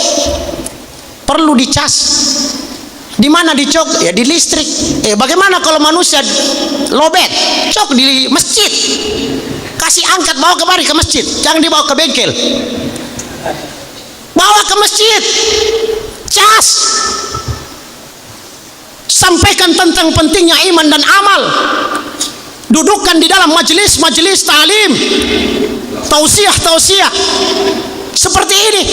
Perlu dicas. Di mana dicok? Ya di listrik. Bagaimana kalau manusia lobet? Cok di masjid. Kasih angkat bawa kemari ke masjid. Jangan dibawa ke bengkel. Bawa ke masjid. Cas. Sampaikan tentang pentingnya iman dan amal. Dudukkan di dalam majelis ta'lim, tausiah seperti ini.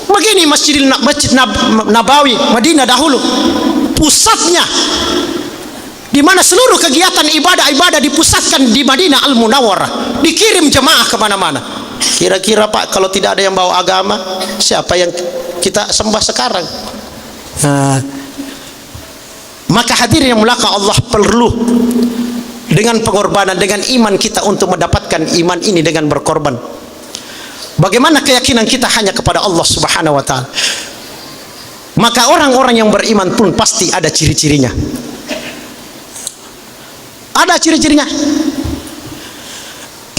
Begini Masjid Nabawi Madinah dahulu pusatnya, di mana seluruh kegiatan ibadah dipusatkan di Madinah Al-Munawwarah, dikirim jemaah kemana-mana. Kira-kira Pak, kalau tidak ada yang bawa agama, siapa yang kita sembah sekarang? Maka hadirin yang mulia Allah, perlu dengan pengorbanan, dengan iman kita untuk mendapatkan iman ini dengan berkorban. Bagaimana keyakinan kita hanya kepada Allah Subhanahu wa taala. Maka orang-orang yang beriman pun pasti ada ciri-cirinya. Ada ciri-cirinya.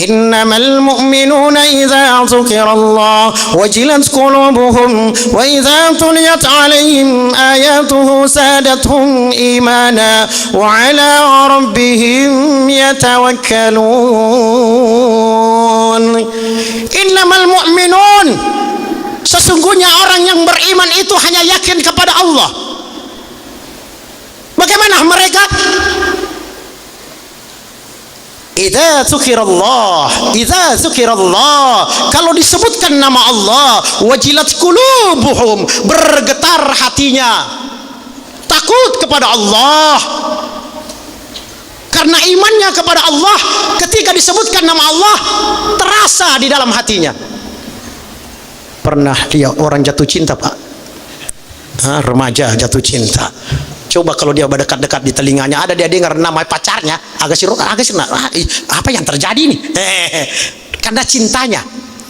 Innamal mu'minuna idza dzukirallah wajilat qulubuhum wa idza tuliyat 'alaihim ayatuhu sadatuhum imana wa 'ala rabbihim yatawakkalun. Innamal mu'minun, sesungguhnya orang yang beriman itu hanya yakin kepada Allah. Bagaimana mereka? Idza dzukirallah, kalau disebutkan nama Allah, wajilat qulubuhum, bergetar hatinya, takut kepada Allah. Karena imannya kepada Allah, ketika disebutkan nama Allah, terasa di dalam hatinya. Pernah dia orang jatuh cinta, Pak? Remaja jatuh cinta. Coba kalau dia berdekat-dekat di telinganya, ada dia dengar nama pacarnya, agak sih, apa yang terjadi nih? Karena cintanya,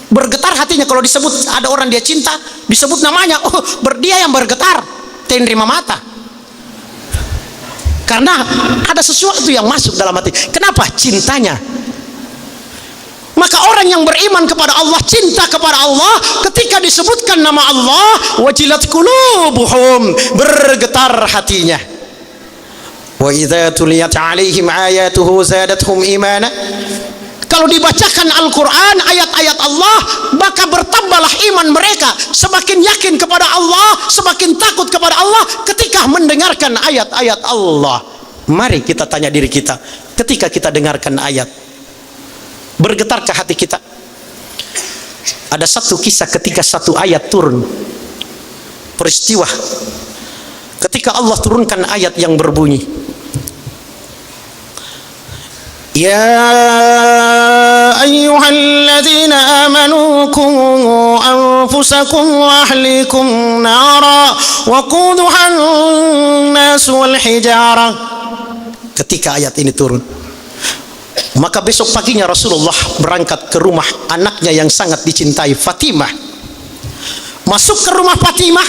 bergetar hatinya. Kalau disebut ada orang dia cinta, disebut namanya, dia yang bergetar, terima mata. Karena ada sesuatu yang masuk dalam hati. Kenapa? Cintanya. Maka orang yang beriman kepada Allah, cinta kepada Allah, ketika disebutkan nama Allah, wajilat qulubuhum, bergetar hatinya. Wa idza tuliyat 'alaihim ayatuhu zadatuhum imana. Kalau dibacakan Al-Quran, ayat-ayat Allah, maka bertambahlah iman mereka. Semakin yakin kepada Allah, semakin takut kepada Allah ketika mendengarkan ayat-ayat Allah. Mari kita tanya diri kita, ketika kita dengarkan ayat, bergetarkah hati kita? Ada satu kisah ketika satu ayat turun, peristiwa ketika Allah turunkan ayat yang berbunyi, ya ayyuhalladzina amanu qu anfusakum wa ahlikum nara waquduhan nas wal hijarah. Ketika ayat ini turun, maka besok paginya Rasulullah berangkat ke rumah anaknya yang sangat dicintai, Fatimah. Masuk ke rumah Fatimah,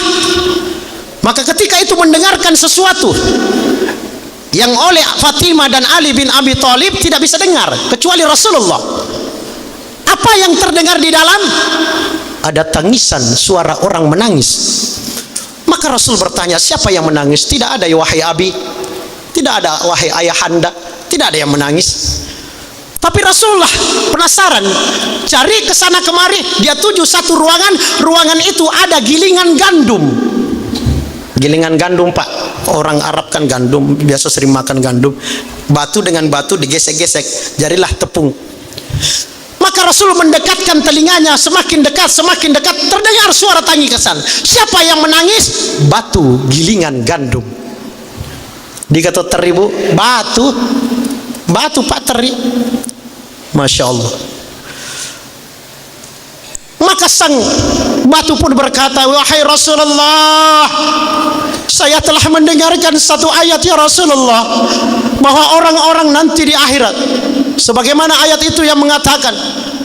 maka ketika itu mendengarkan sesuatu yang oleh Fatimah dan Ali bin Abi Thalib tidak bisa dengar kecuali Rasulullah. Apa yang terdengar di dalam? Ada tangisan, suara orang menangis. Maka Rasul bertanya, siapa yang menangis? Tidak ada ya wahai Abi, tidak ada wahai ayahanda, tidak ada yang menangis. Tapi Rasulullah penasaran, cari ke sana kemari, dia tuju satu ruangan, ruangan itu ada gilingan gandum. Gilingan gandum, Pak, orang Arab kan gandum, biasa sering makan gandum. Batu dengan batu digesek-gesek, jadilah tepung. Maka Rasul mendekatkan telinganya, semakin dekat, terdengar suara tangisan. Siapa yang menangis? Batu, gilingan gandum. Dikata teri bu, batu pak teri. Masya Allah. Maka sang batu pun berkata, wahai Rasulullah, saya telah mendengarkan satu ayat ya Rasulullah, bahwa orang-orang nanti di akhirat, sebagaimana ayat itu yang mengatakan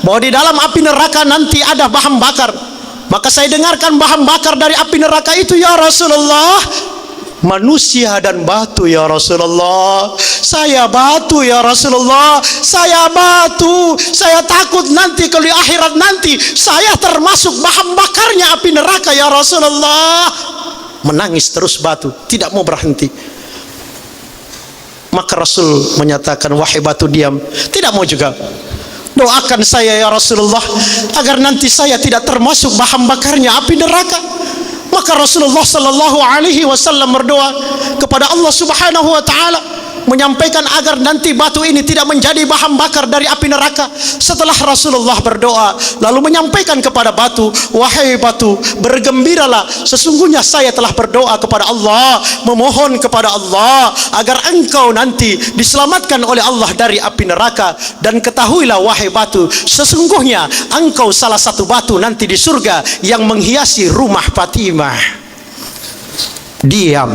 bahwa di dalam api neraka nanti ada bahan bakar. Maka saya dengarkan bahan bakar dari api neraka itu ya Rasulullah, manusia dan batu ya Rasulullah. Saya batu ya Rasulullah, saya batu. Saya takut nanti kalau di akhirat nanti saya termasuk bahan bakarnya api neraka ya Rasulullah. Menangis terus batu, tidak mau berhenti. Maka Rasul menyatakan, wahai batu diam. Tidak mau juga. Doakan saya ya Rasulullah agar nanti saya tidak termasuk bahan bakarnya api neraka. Maka Rasulullah sallallahu alaihi wasallam berdoa kepada Allah Subhanahu wa taala, menyampaikan agar nanti batu ini tidak menjadi bahan bakar dari api neraka. Setelah Rasulullah berdoa, lalu menyampaikan kepada batu, wahai batu, bergembiralah, sesungguhnya saya telah berdoa kepada Allah, memohon kepada Allah agar engkau nanti diselamatkan oleh Allah dari api neraka. Dan ketahuilah wahai batu, sesungguhnya engkau salah satu batu nanti di surga yang menghiasi rumah Fatimah. Diam.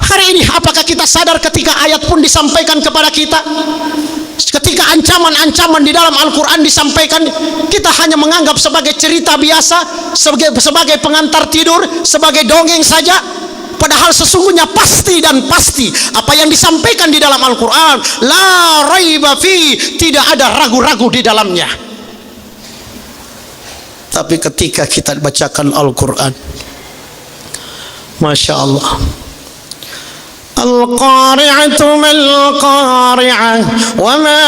Hari ini apakah kita sadar ketika ayat pun disampaikan kepada kita, ketika ancaman-ancaman di dalam Al-Quran disampaikan, kita hanya menganggap sebagai cerita biasa, sebagai pengantar tidur, sebagai dongeng saja. Padahal sesungguhnya pasti dan pasti apa yang disampaikan di dalam Al-Quran, la raiba fi, tidak ada ragu-ragu di dalamnya. Tapi ketika kita bacakan Al-Quran, Masya Allah, Al-Qari'atu mal-Qari'ah wa ma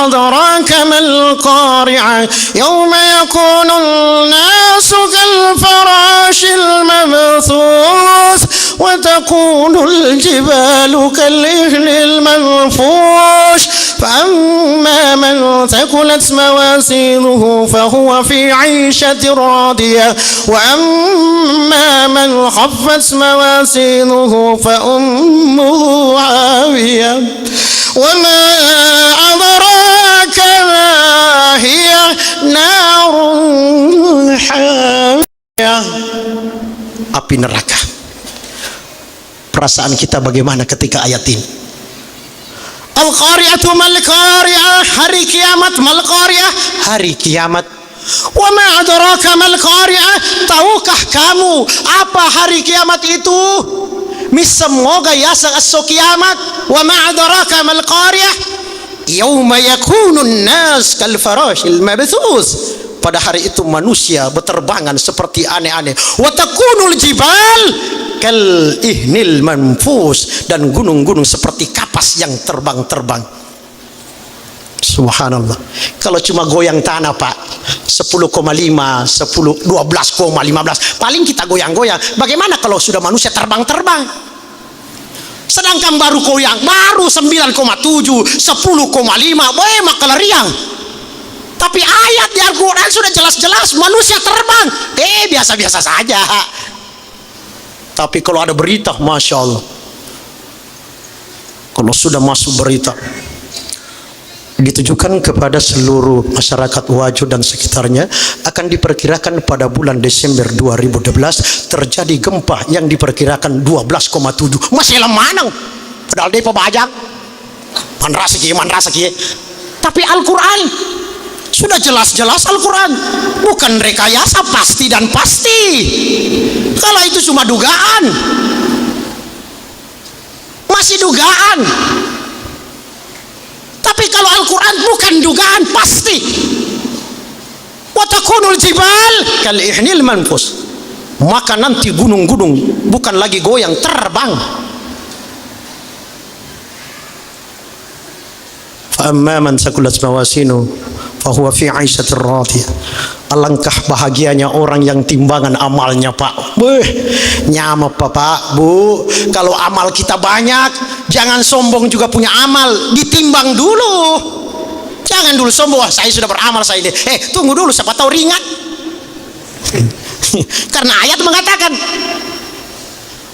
adraka mal-Qari'ah yawma yakunu an-nasu kal-farashil mabthus wa takunu al-jibalu kal-ihnil manfush فأما من ثقلت موازينه فهو في عيشة راضية وأما من خفت موازينه فأمه هاوية وما أدراك ما هي نار حامية. Api neraka. Perasaan kita bagaimana ketika ayat ini? Al-Qari'atu mal-Qari'ah, hari kiamat. Mal-Qari'ah, hari kiamat. Wa ma adraka mal-Qari'ah, tahukah kamu apa hari kiamat itu? Misemoga yasa aso kiamat. Wa ma adraka mal-Qari'ah yauma yakunun nas kal farashil mabthus. Pada hari itu manusia berterbangan seperti aneh-aneh. Wa takunul jibal kal ihnil manfus, dan gunung-gunung seperti kapas yang terbang-terbang. Subhanallah. Kalau cuma goyang tanah pak, 10,5, 12,15, paling kita goyang-goyang. Bagaimana kalau sudah manusia terbang-terbang? Sedangkan baru goyang, baru 9,7, 10,5, boleh maka riang. Tapi ayat di Al-Quran sudah jelas-jelas manusia terbang. Biasa-biasa saja. Tapi kalau ada berita, Masya Allah, kalau sudah masuk berita ditujukan kepada seluruh masyarakat Wajo dan sekitarnya, akan diperkirakan pada bulan Desember 2012 terjadi gempa yang diperkirakan 12,7. Masih lemah, padahal dia pebajak manrasaki. Tapi Al-Quran sudah jelas-jelas, Al-Quran bukan rekayasa, pasti dan pasti. Kalau itu cuma dugaan, masih dugaan. Tapi kalau Al-Quran bukan dugaan, pasti. Wa takunul jibal kal ihnil manfus, maka nanti gunung-gunung bukan lagi goyang, terbang. Fa amma man sakulat mawasinu fahuwa fi 'aisyatir radiyah. Alangkah bahagianya orang yang timbangan amalnya pak. Nyama pak, bu, kalau amal kita banyak, jangan sombong juga punya amal, ditimbang dulu. Jangan dulu sombong, wah saya sudah beramal saya ini. Tunggu dulu, siapa tahu ringan. Karena ayat mengatakan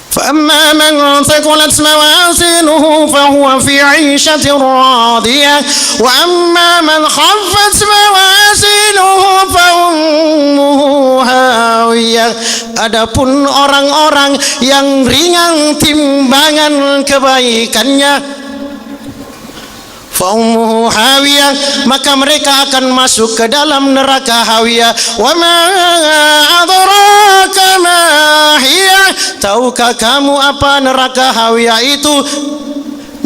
فأما من ثقلت موازينه فهو في عيشة راضية وأما من خفت موازينه فأمه هاوية. Adapun orang-orang yang ringan timbangan kebaikannya, fa'ummuhu hawiyah, maka mereka akan masuk ke dalam neraka hawiyah. Wa ma adraka ma hiya, tahukah kamu apa neraka hawiyah itu?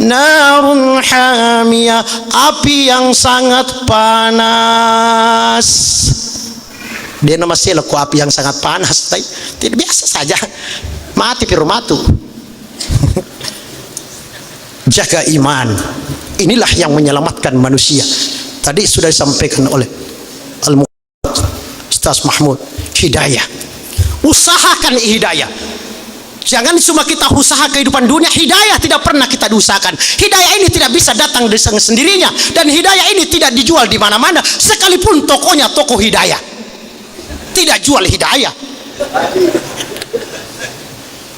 Narun hamiyah, api yang sangat panas. Dia nama selaku api yang sangat panas, tidak biasa saja, mati firmatu. Jaga iman, inilah yang menyelamatkan manusia. Tadi sudah disampaikan oleh Ustaz Mahmud, hidayah. Usahakan hidayah. Jangan cuma kita usaha kehidupan dunia, hidayah tidak pernah kita usahakan. Hidayah ini tidak bisa datang dengan sendirinya, dan hidayah ini tidak dijual di mana-mana. Sekalipun tokonya toko hidayah, tidak jual hidayah.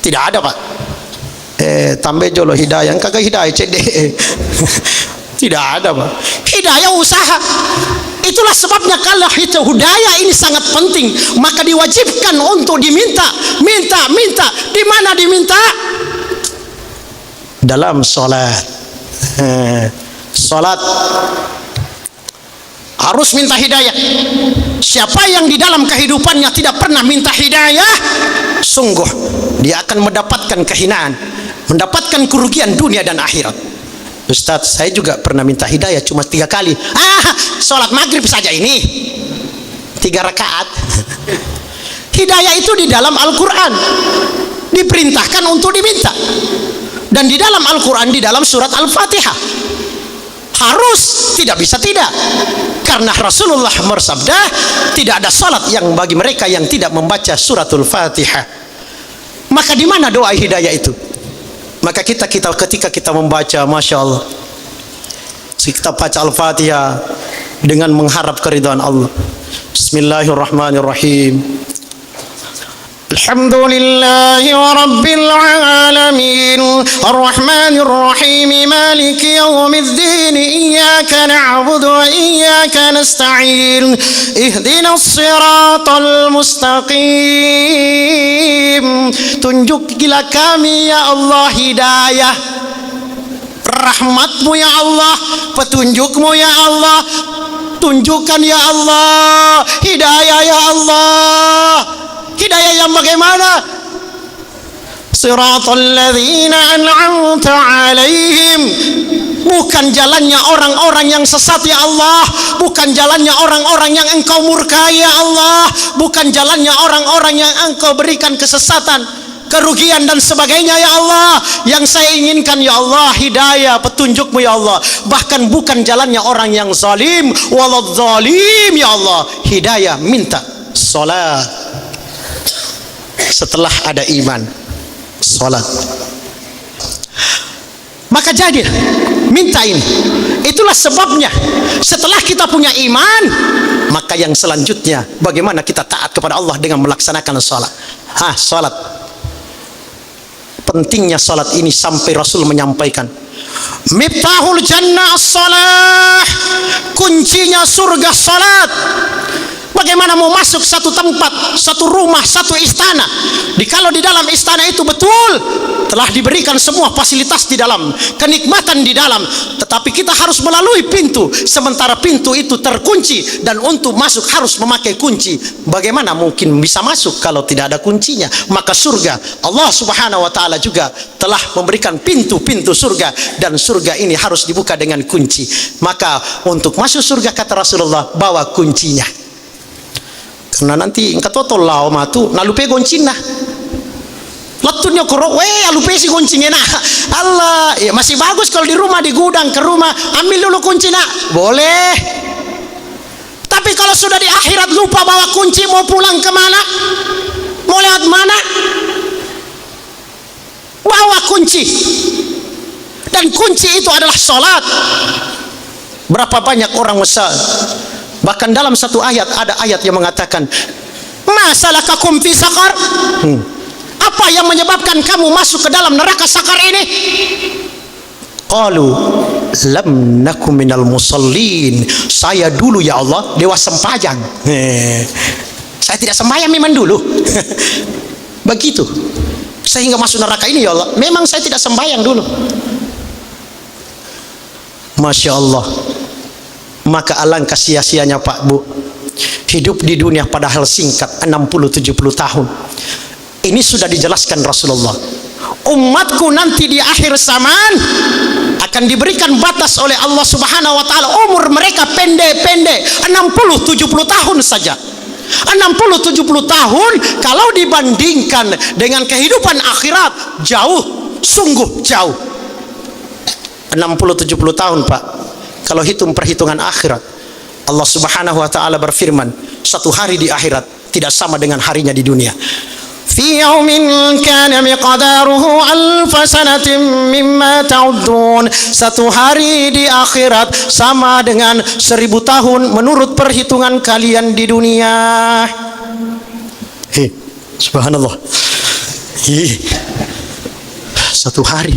Tidak ada, Pak. Tambah jolo hidayah, kagak hidayah cede. Tidak ada, Pak. Hidayah usaha. Itulah sebabnya kalau hidayah ini sangat penting, maka diwajibkan untuk diminta. Minta. Di mana diminta? Dalam sholat. Sholat harus minta hidayah. Siapa yang di dalam kehidupannya tidak pernah minta hidayah, sungguh dia akan mendapatkan kehinaan, mendapatkan kerugian dunia dan akhirat. Ustaz, saya juga pernah minta hidayah cuma 3 kali. Sholat maghrib saja ini 3 rakaat. Hidayah itu di dalam Al-Quran diperintahkan untuk diminta, dan di dalam Al-Quran, di dalam surat Al-Fatihah harus, tidak bisa tidak. Karena Rasulullah bersabda, tidak ada salat yang bagi mereka yang tidak membaca suratul Fatihah. Maka di mana doa hidayah itu? Maka kita ketika kita membaca, Masya Allah, kita baca Al-Fatihah dengan mengharap keridhaan Allah. Bismillahirrahmanirrahim. Alhamdulillahi rabbil alamin, arrahmanir rahim, maliki yaumiddin, iyyaka na'budu wa iyyaka nasta'in, ihdinas siratal mustaqim. Tunjukilah kami ya Allah hidayah, rahmatmu ya Allah, petunjukmu ya Allah. Tunjukkan ya Allah hidayah ya Allah. Hidayah yang bagaimana? Siratal ladzina an'amta alaihim, bukan jalannya orang-orang yang sesat ya Allah, bukan jalannya orang-orang yang engkau murkai ya Allah, bukan jalannya orang-orang yang engkau berikan kesesatan, kerugian dan sebagainya ya Allah. Yang saya inginkan ya Allah hidayah, petunjukmu ya Allah. Bahkan bukan jalannya orang yang zalim, walad zalim ya Allah. Hidayah, minta. Salat setelah ada iman, salat. Maka jadi minta ini. Itulah sebabnya setelah kita punya iman, maka yang selanjutnya bagaimana kita taat kepada Allah dengan melaksanakan salat. Salat. Pentingnya salat ini sampai Rasul menyampaikan, miftahul jannah as-salah, kuncinya surga salat. Bagaimana mau masuk satu tempat, satu rumah, satu istana, kalau di dalam istana itu betul telah diberikan semua fasilitas di dalam, kenikmatan di dalam, tetapi kita harus melalui pintu, sementara pintu itu terkunci, dan untuk masuk harus memakai kunci. Bagaimana mungkin bisa masuk kalau tidak ada kuncinya? Maka surga, Allah Subhanahu wa ta'ala juga telah memberikan pintu-pintu surga, dan surga ini harus dibuka dengan kunci. Maka untuk masuk surga, kata Rasulullah, bawa kuncinya. Karena nanti engkau totol lao matu nalupe goncina latunya koro alupe si goncingnya Allah ya, masih bagus kalau di rumah, di gudang ke rumah ambil dulu kuncinya boleh. Tapi kalau sudah di akhirat lupa bawa kunci, mau pulang kemana, mau lewat mana, bawa kunci. Dan kunci itu adalah salat. Berapa banyak orang bahkan dalam satu ayat, ada ayat yang mengatakan Masalakakum fi saqar? Apa yang menyebabkan kamu masuk ke dalam neraka sakar ini? Qalu lam nakum minal musallin. Saya dulu ya Allah dewa sempajang. Saya tidak sembahyang memang dulu. Begitu. Sehingga masuk neraka ini ya Allah. Memang saya tidak sembahyang dulu. Masya Allah. Maka alangkah sia-sianya Pak Bu. Hidup di dunia padahal singkat 60-70 tahun. Ini sudah dijelaskan Rasulullah. Umatku nanti di akhir zaman akan diberikan batas oleh Allah Subhanahu wa taala. Umur mereka pendek-pendek, 60-70 tahun saja. 60-70 tahun kalau dibandingkan dengan kehidupan akhirat jauh, sungguh jauh. 60-70 tahun Pak. Kalau hitung perhitungan akhirat, Allah Subhanahu wa taala berfirman, satu hari di akhirat tidak sama dengan harinya di dunia. Fi yaumin kana miqdaruhu alf sanatin mimma ta'uddun. Satu hari di akhirat sama dengan 1000 tahun menurut perhitungan kalian di dunia. Subhanallah. Satu hari.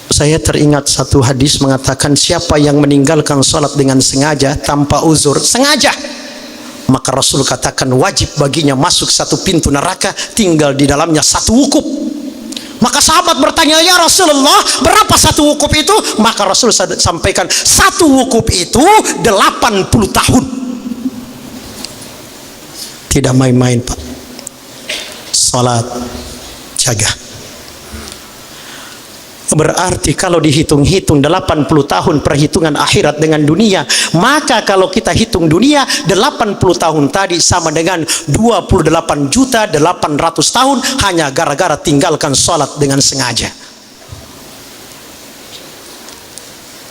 Saya teringat satu hadis mengatakan siapa yang meninggalkan salat dengan sengaja tanpa uzur, sengaja, maka Rasul katakan wajib baginya masuk satu pintu neraka, tinggal di dalamnya satu wukuf. Maka sahabat bertanya, ya Rasulullah, berapa satu wukuf itu? Maka Rasul sampaikan, satu wukuf itu 80 tahun. Tidak main-main Pak. Salat, jaga. Berarti kalau dihitung-hitung 80 tahun perhitungan akhirat dengan dunia, maka kalau kita hitung dunia 80 tahun tadi sama dengan 28.800.000 tahun hanya gara-gara tinggalkan sholat dengan sengaja.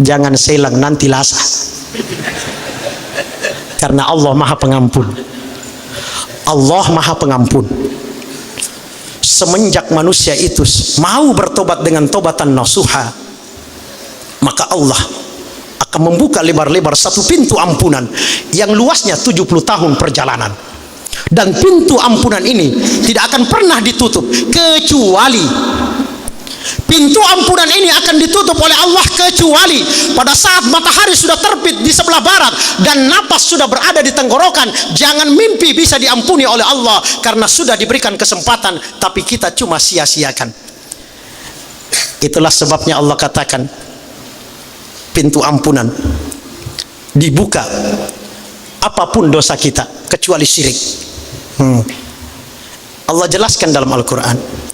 Jangan selang nanti lasa. Karena Allah Maha Pengampun. Allah Maha Pengampun. Semenjak manusia itu mau bertobat dengan tobatan nasuha, maka Allah akan membuka lebar-lebar satu pintu ampunan yang luasnya 70 tahun perjalanan. Dan pintu ampunan ini tidak akan pernah ditutup, kecuali pintu ampunan ini akan ditutup oleh Allah kecuali pada saat matahari sudah terbit di sebelah barat dan napas sudah berada di tenggorokan. Jangan mimpi bisa diampuni oleh Allah karena sudah diberikan kesempatan, tapi kita cuma sia-siakan. Itulah sebabnya Allah katakan pintu ampunan dibuka apapun dosa kita kecuali syirik. Allah jelaskan dalam Al-Quran,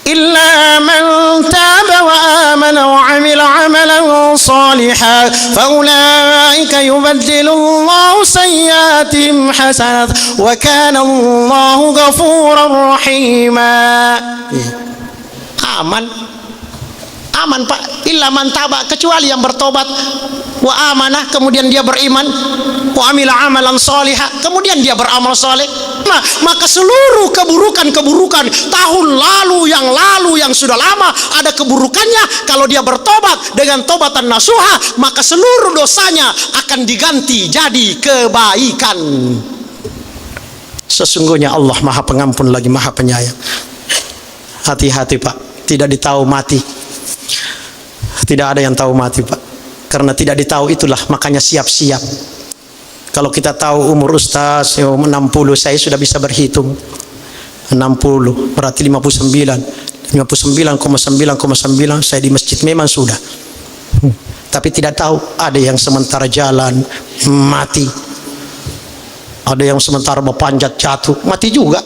إلا من تاب وآمن وعمل عملا صالحا فأولئك يبدل الله سيئاتهم حسنات وكان الله غفورا رحيما. Aman Pak, illa man taba, kecuali yang bertobat, wa amanah, kemudian dia beriman, wa amila amalan salihah, kemudian dia beramal saleh. Nah, maka seluruh keburukan tahun lalu yang sudah lama ada keburukannya, kalau dia bertobat dengan tobatan nasuha, maka seluruh dosanya akan diganti jadi kebaikan. Sesungguhnya Allah Maha Pengampun lagi Maha Penyayang. Hati-hati Pak, tidak ditahu mati. Tidak ada yang tahu mati Pak. Karena tidak ditahu itulah makanya siap-siap. Kalau kita tahu umur Ustaz 60, saya sudah bisa berhitung 60 berarti 59,9,9 saya di masjid memang sudah. Tapi tidak tahu ada yang sementara jalan mati, ada yang sementara mau panjat jatuh mati juga,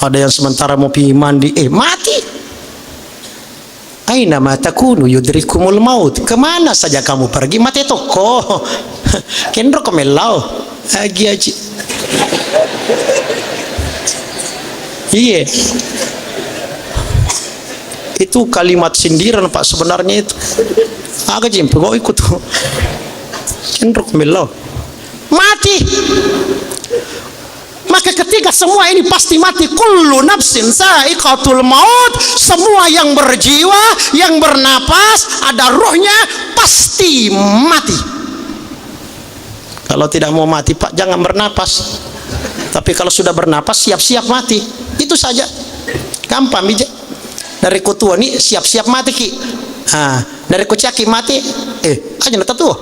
ada yang sementara mau pergi mandi mati. Aina ma takunu yudrikumul maut. Kemana saja kamu pergi mati toko. Kendro kemelau lagi aja. Iya. Itu kalimat sindiran Pak sebenarnya itu. Agak jempol kok ikut. Kendro kemelau. Mati. Maka ketika semua ini pasti mati, kullu nafsin sa'iqatul maut, semua yang berjiwa, yang bernapas, ada ruhnya pasti mati. Kalau tidak mau mati, Pak, jangan bernapas. Tapi kalau sudah bernapas, siap-siap mati. Itu saja. Gampang bija. Dari kutua nih siap-siap mati ki. Dari kucaki mati, aja nata tuh.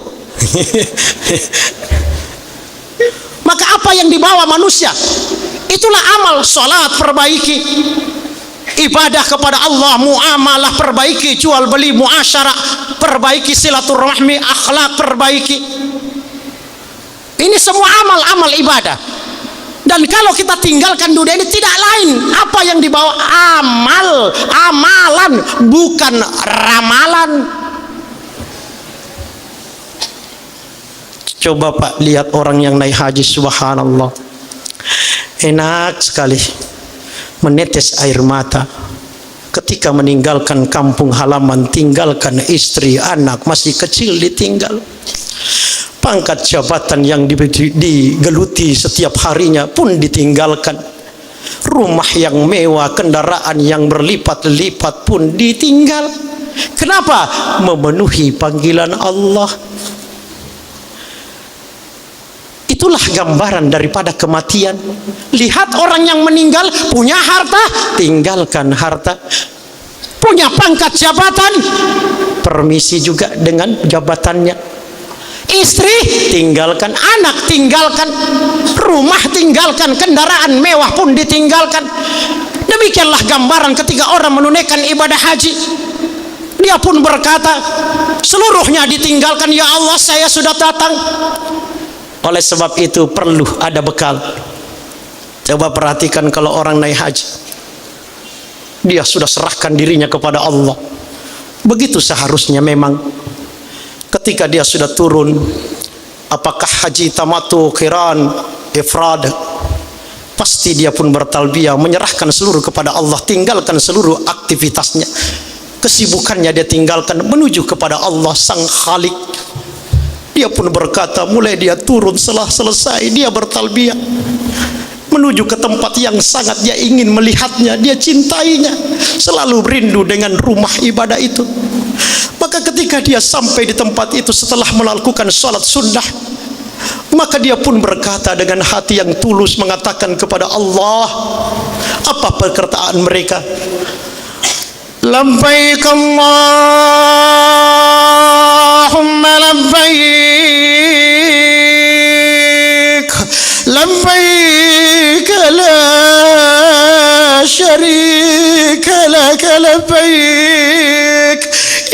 Maka apa yang dibawa manusia, itulah amal. Salat perbaiki, ibadah kepada Allah, muamalah perbaiki, jual beli muasyarah perbaiki, silaturahmi, akhlak perbaiki. Ini semua amal-amal ibadah. Dan kalau kita tinggalkan dunia ini, tidak lain apa yang dibawa, amalan, bukan ramalan. Coba Pak lihat orang yang naik haji, subhanallah, enak sekali menetes air mata ketika meninggalkan kampung halaman, tinggalkan istri, anak masih kecil ditinggal, pangkat jabatan yang digeluti setiap harinya pun ditinggalkan, rumah yang mewah, kendaraan yang berlipat-lipat pun ditinggal. Kenapa? Memenuhi panggilan Allah. Itulah gambaran daripada kematian. Lihat orang yang meninggal, punya harta, tinggalkan harta. Punya pangkat jabatan, permisi juga dengan jabatannya. Istri tinggalkan, anak tinggalkan, rumah tinggalkan, kendaraan mewah pun ditinggalkan. Demikianlah gambaran ketika orang menunaikan ibadah haji. Dia pun berkata, seluruhnya ditinggalkan, ya Allah saya sudah datang. Oleh sebab itu perlu ada bekal. Coba perhatikan kalau orang naik haji, dia sudah serahkan dirinya kepada Allah. Begitu seharusnya memang. Ketika dia sudah turun, apakah haji tamattu, qiran, ifrad, pasti dia pun bertalbiyah, menyerahkan seluruh kepada Allah, tinggalkan seluruh aktivitasnya, kesibukannya dia tinggalkan, menuju kepada Allah sang Khalik. Dia pun berkata, mulai dia turun setelah selesai, dia bertalbiyah menuju ke tempat yang sangat dia ingin melihatnya, dia cintainya, selalu rindu dengan rumah ibadah itu. Maka ketika dia sampai di tempat itu setelah melakukan sholat sunnah, maka dia pun berkata dengan hati yang tulus, mengatakan kepada Allah, apa perkataan mereka? Labbaik Allahumma labbaik, labbaik la syarika lak, labbaik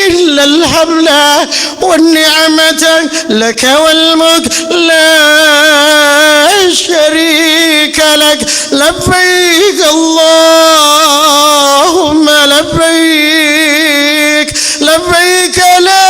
illal hamda wan ni'mata lak wal mulk la syarika lak, labbaik Allahumma labbaik, labbaik la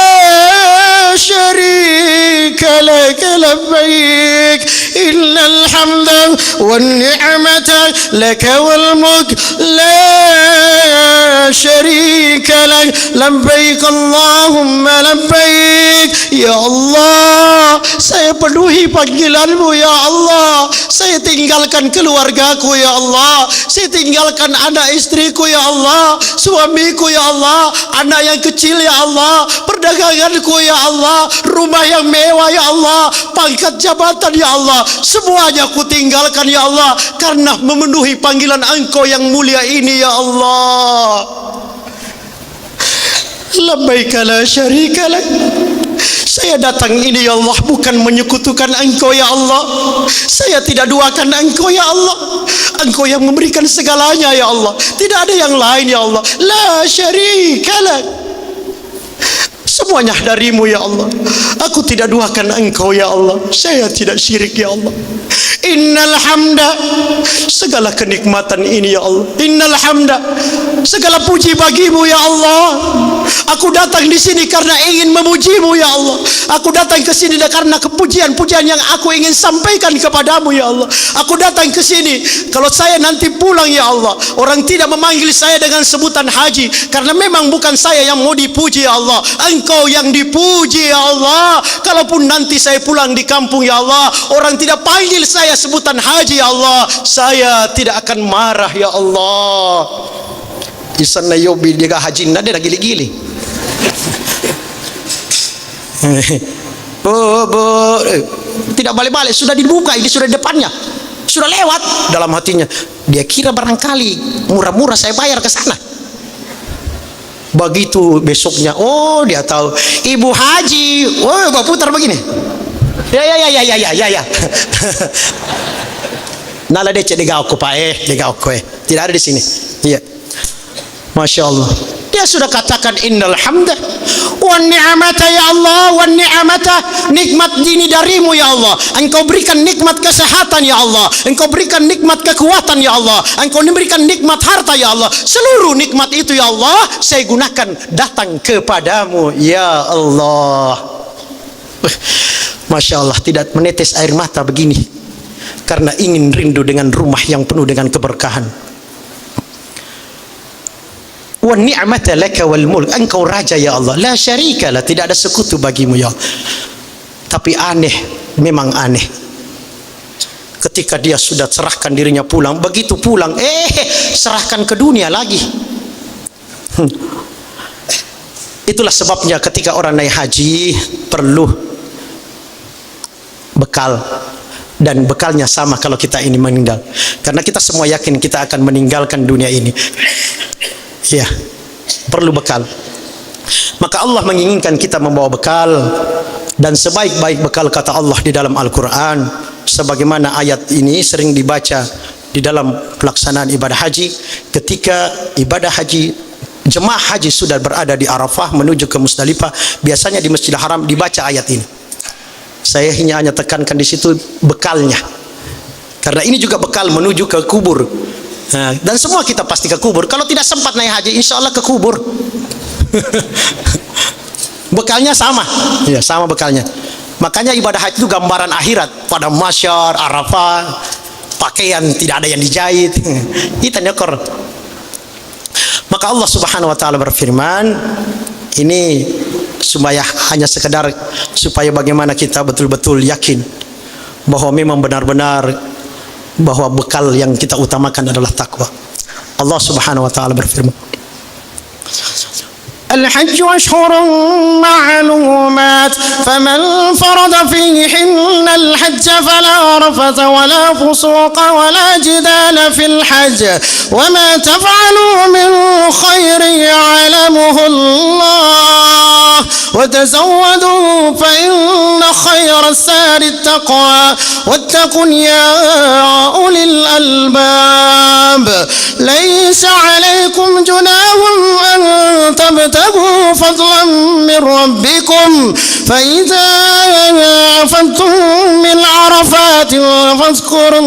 syarika lak, labbaik innal hamda wan ni'mata lak wal mulk la syarika lak, labbaik Allahumma labbaik. Ya Allah, saya penuhi panggilanmu ya Allah. Saya tinggalkan keluargaku ya Allah, saya tinggalkan anak istriku ya Allah, suamiku ya Allah, anak yang kecil ya Allah, perdaganganku ya Allah, rumah yang mewah ya Allah, pangkat jabatan ya Allah, semuanya ku tinggalkan ya Allah, karena memenuhi panggilan Engkau yang mulia ini ya Allah. Labbaika la syarika lak. Saya datang ini ya Allah bukan menyekutukan Engkau ya Allah. Saya tidak duakan Engkau ya Allah. Engkau yang memberikan segalanya ya Allah, tidak ada yang lain ya Allah. La syarika lak. Semuanya darimu ya Allah. Aku tidak duakan Engkau ya Allah. Saya tidak syirik ya Allah. Innal hamda, segala kenikmatan ini ya Allah. Innal hamda, segala puji bagimu ya Allah. Aku datang di sini karena ingin memujimu ya Allah. Aku datang ke sini karena kepujian-pujian yang aku ingin sampaikan kepadamu ya Allah. Aku datang ke sini, kalau saya nanti pulang ya Allah, orang tidak memanggil saya dengan sebutan haji, karena memang bukan saya yang mau dipuji ya Allah, Engkau yang dipuji ya Allah. Kalaupun nanti saya pulang di kampung ya Allah, orang tidak panggil saya sebutan haji ya Allah, saya tidak akan marah ya Allah. Di sana yobi dia haji nade lagi gili-gili. tidak balik-balik, sudah dibuka, ini sudah di depannya, sudah lewat. Dalam hatinya dia kira barangkali murah-murah saya bayar ke sana. Begitu besoknya, oh dia tahu Ibu Haji, oh bapak putar begini, ya. Nala dece de gauko pak de gauko tidak ada di sini. Iya, masya Allah. Dia sudah katakan innal hamda wan ni'mata ya Allah, wan ni'mata, nikmat ini darimu ya Allah. Engkau berikan nikmat kesehatan ya Allah, engkau berikan nikmat kekuatan ya Allah, engkau berikan nikmat harta ya Allah. Seluruh nikmat itu ya Allah saya gunakan datang kepadamu ya Allah. Masya Allah, tidak menetes air mata begini karena ingin rindu dengan rumah yang penuh dengan keberkahan. Wa ni'mata laka wal mulk, engkau raja ya Allah, la syarika la, tidak ada sekutu bagimu ya Allah. Tapi aneh, memang aneh, ketika dia sudah serahkan dirinya pulang, begitu pulang serahkan ke dunia lagi. Itulah sebabnya ketika orang naik haji perlu bekal, dan bekalnya sama kalau kita ini meninggal, karena kita semua yakin kita akan meninggalkan dunia ini. Ya, perlu bekal. Maka Allah menginginkan kita membawa bekal, dan sebaik-baik bekal kata Allah di dalam Al-Quran, sebagaimana ayat ini sering dibaca di dalam pelaksanaan ibadah haji. Ketika ibadah haji, jemaah haji sudah berada di Arafah menuju ke Musdalifah, biasanya di Masjidil Haram dibaca ayat ini. Saya hanya tekankan di situ bekalnya, karena ini juga bekal menuju ke kubur. Nah, dan semua kita pasti ke kubur. Kalau tidak sempat naik haji, insya Allah ke kubur. Bekalnya sama, ya sama bekalnya. Makanya ibadah haji itu gambaran akhirat. Pada masyar, Arafah, pakaian tidak ada yang dijahit. Kita nyekor. Maka Allah Subhanahu Wa Taala berfirman, ini supaya hanya sekedar supaya bagaimana kita betul-betul yakin bahwa memang benar-benar bahwa bekal yang kita utamakan adalah takwa. Allah Subhanahu wa taala berfirman, الحج أشهر معلومات فمن فرض فيهن الحج فلا رفث ولا فسوق ولا جدال في الحج وما تفعلوا من خير يعلمه الله وتزودوا فإن خير الزاد التقوى واتقون يا أولي الألباب ليس عليكم جناح أن تبتغوا فضلا من ربكم فإذا أفضتم من عرفات فاذكروا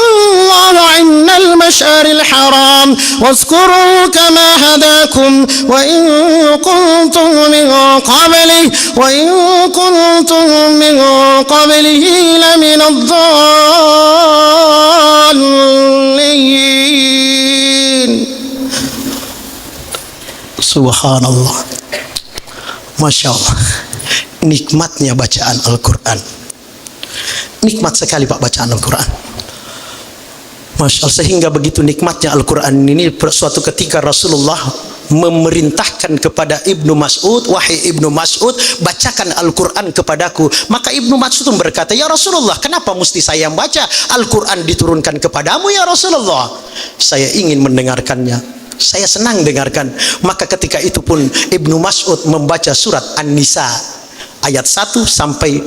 الله عند المشعر الحرام واذكروا كما هداكم وإن كنتم من قبله لمن الضالين. Subhanallah, Masya Allah, nikmatnya bacaan Al-Quran. Nikmat sekali Pak bacaan Al-Quran, Masya Allah. Sehingga begitu nikmatnya Al-Quran ini, suatu ketika Rasulullah memerintahkan kepada Ibnu Mas'ud, wahai Ibnu Mas'ud, bacakan Al-Quran kepadaku. Maka Ibnu Mas'ud berkata, ya Rasulullah, kenapa mesti saya yang baca? Al-Quran diturunkan kepadamu ya Rasulullah. Saya ingin mendengarkannya, saya senang dengarkan. Maka ketika itu pun Ibnu Mas'ud membaca surat An-Nisa ayat 1 sampai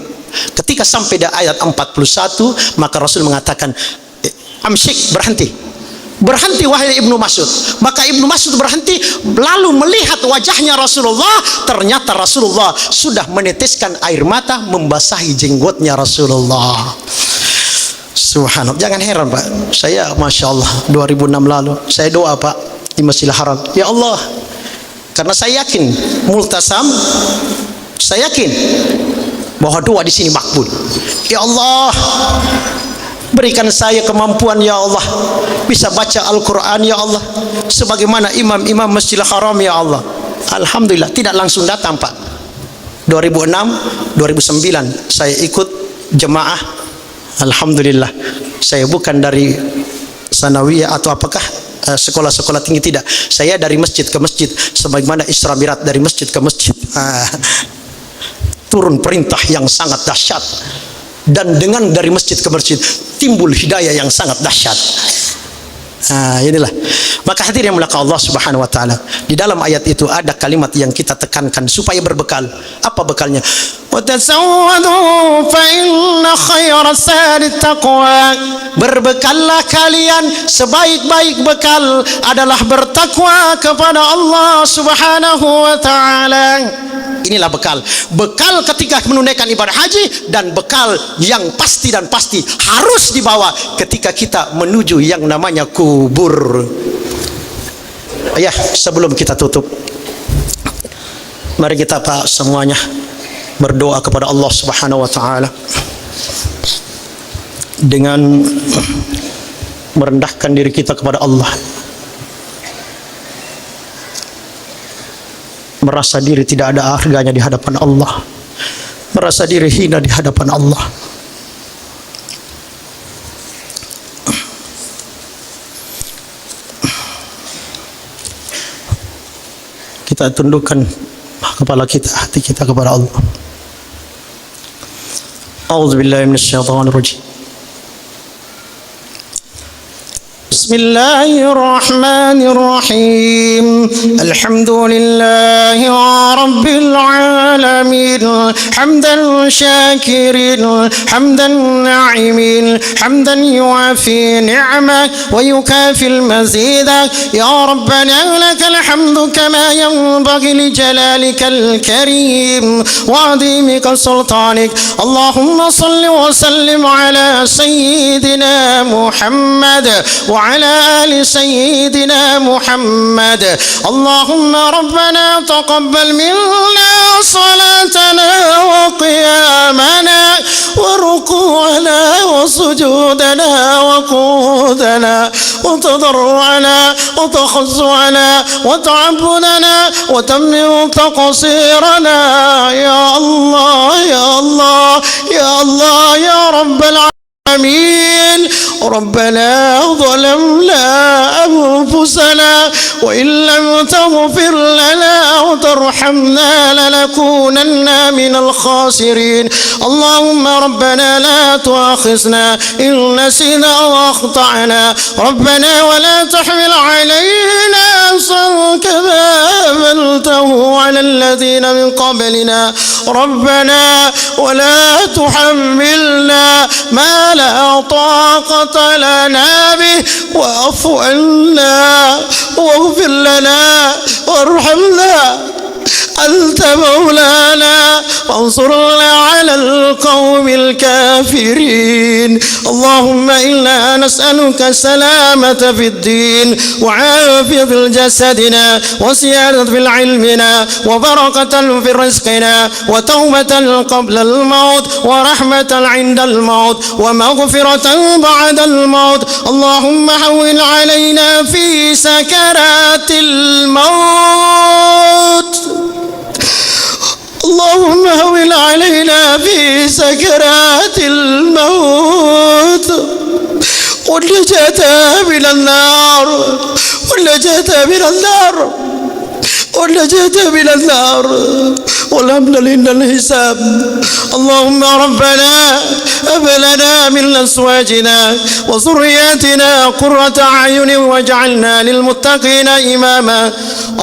ketika sampai di ayat 41, maka Rasul mengatakan, amsyik, berhenti wahai Ibnu Mas'ud. Maka Ibnu Mas'ud berhenti, lalu melihat wajahnya Rasulullah. Ternyata Rasulullah sudah meneteskan air mata membasahi jenggotnya Rasulullah. Subhanallah, jangan heran Pak, saya Masya Allah 2006 lalu saya doa Pak di Masjidil Haram, ya Allah, karena saya yakin multasam, saya yakin bahwa doa di sini makbul. Ya Allah, berikan saya kemampuan ya Allah, bisa baca Al-Quran ya Allah, sebagaimana imam-imam Masjidil Haram ya Allah. Alhamdulillah, tidak langsung datang Pak. 2006, 2009 saya ikut jemaah. Alhamdulillah, saya bukan dari sanawiyah atau apakah sekolah-sekolah tinggi, tidak. Saya dari masjid ke masjid, sebagaimana Isra Mi'raj dari masjid ke masjid. turun perintah yang sangat dahsyat, dan dengan dari masjid ke masjid timbul hidayah yang sangat dahsyat. Inilah. Maka hadirin yang mulia Allah Subhanahu wa taala, di dalam ayat itu ada kalimat yang kita tekankan supaya berbekal. Apa bekalnya? Watasawwadu fa inna khairas zadi taqwa. Berbekallah kalian, sebaik-baik bekal adalah bertakwa kepada Allah Subhanahu wa taala. Inilah bekal. Bekal ketika menunaikan ibadah haji, dan bekal yang pasti dan pasti harus dibawa ketika kita menuju yang namanya kubur. Ya, sebelum kita tutup, mari kita Pak semuanya berdoa kepada Allah Subhanahu wa taala dengan merendahkan diri kita kepada Allah, merasa diri tidak ada harganya di hadapan Allah, merasa diri hina di hadapan Allah. Kita tundukkan kepala kita, hati kita kepada Allah. A'udzubillahi minasyaitonirrajim. Bismillahirrahmanirrahim. Alhamdulillahi rabbil alamin. Hamdan syakirin, hamdan na'imin, hamdan yuafi ni'mah wa yukafil mazidah. Ya Rabbana lakal hamdu kama yanbaghi li jalalikal karim wa 'azimika sultanik. Allahumma salli wa sallim ala sayyidina Muhammad wa على آل سيدنا محمد. اللهم ربنا تقبل منا صلاتنا وقيامنا وركوعنا وسجودنا وقودنا وتضرعنا وتخضعنا وتعبدنا وتمم تقصيرنا. يا الله يا الله يا الله يا رب العالمين. ربنا ظلمنا أنفسنا وإن لم تغفر لنا وترحمنا لنكونن من الخاسرين. اللهم ربنا لا تؤاخذنا إن نسينا أو أخطأنا. ربنا ولا تحمل علينا إصرا كما حملته على الذين من قبلنا. ربنا ولا تحملنا ما لا طاقة لنا به واعف عنا واغفر لنا وارحمنا. أنت مولانا فانصرنا على القوم الكافرين. اللهم إنا نسألك السلامة في الدين وعافية في جسدنا وسيادة في علمنا وبركة في رزقنا وتوبة قبل الموت ورحمة عند الموت ومغفرة بعد الموت. اللهم هون علينا في سكرات الموت. اللهم هون علينا في سكرات الموت والنجاة من النار والنجاة من النار والنجاة من النار والأمن من الحساب. اللهم ربنا هب لنا من أزواجنا وذرياتنا قرة أعين واجعلنا للمتقين إماما.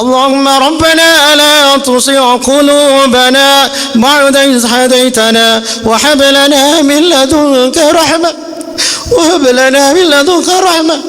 اللهم ربنا لا تزغ قلوبنا بعد إذ هديتنا وهب لنا من لدنك رحمة وهب لنا من لدنك رحمة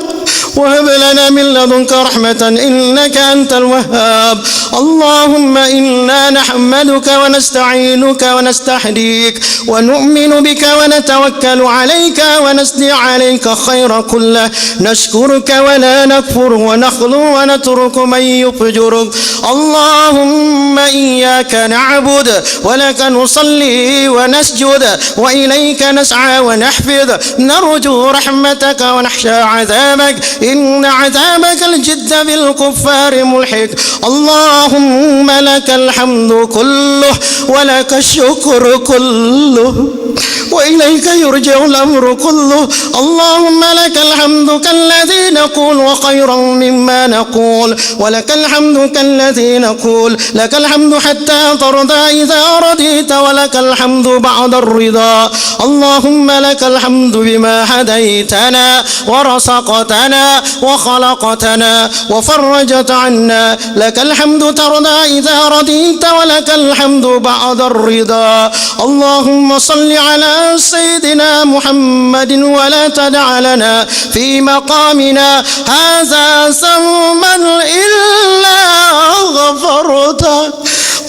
وهب لنا من لدنك رحمة إنك أنت الوهاب. اللهم إنا نحمدك ونستعينك ونستهديك ونؤمن بك ونتوكل عليك ونثني عليك خير كله. نشكرك ولا نكفر ونخلو ونترك من يفجرك. اللهم إياك نعبد ولك نصلي ونسجد وإليك نسعى ونحفظ. نرجو رحمتك ونخشى عذابك إن عذابك الجد بالكفار ملحق اللهم لك الحمد كله ولك الشكر كله وإليك يرجع الأمر كله اللهم لك الحمد كالذي نقول وخيرا مما نقول ولك الحمد كالذي نقول لك الحمد حتى ترضى إذا رضيت ولك الحمد بعد الرضا اللهم لك الحمد بما هديتنا ورزقتنا وخلقتنا وفرجت عنا لك الحمد ترضى إذا رضيت ولك الحمد بعد الرضا اللهم صل على سيدنا محمد ولا تدع لنا في مقامنا هذا ذنبا إلا غفرته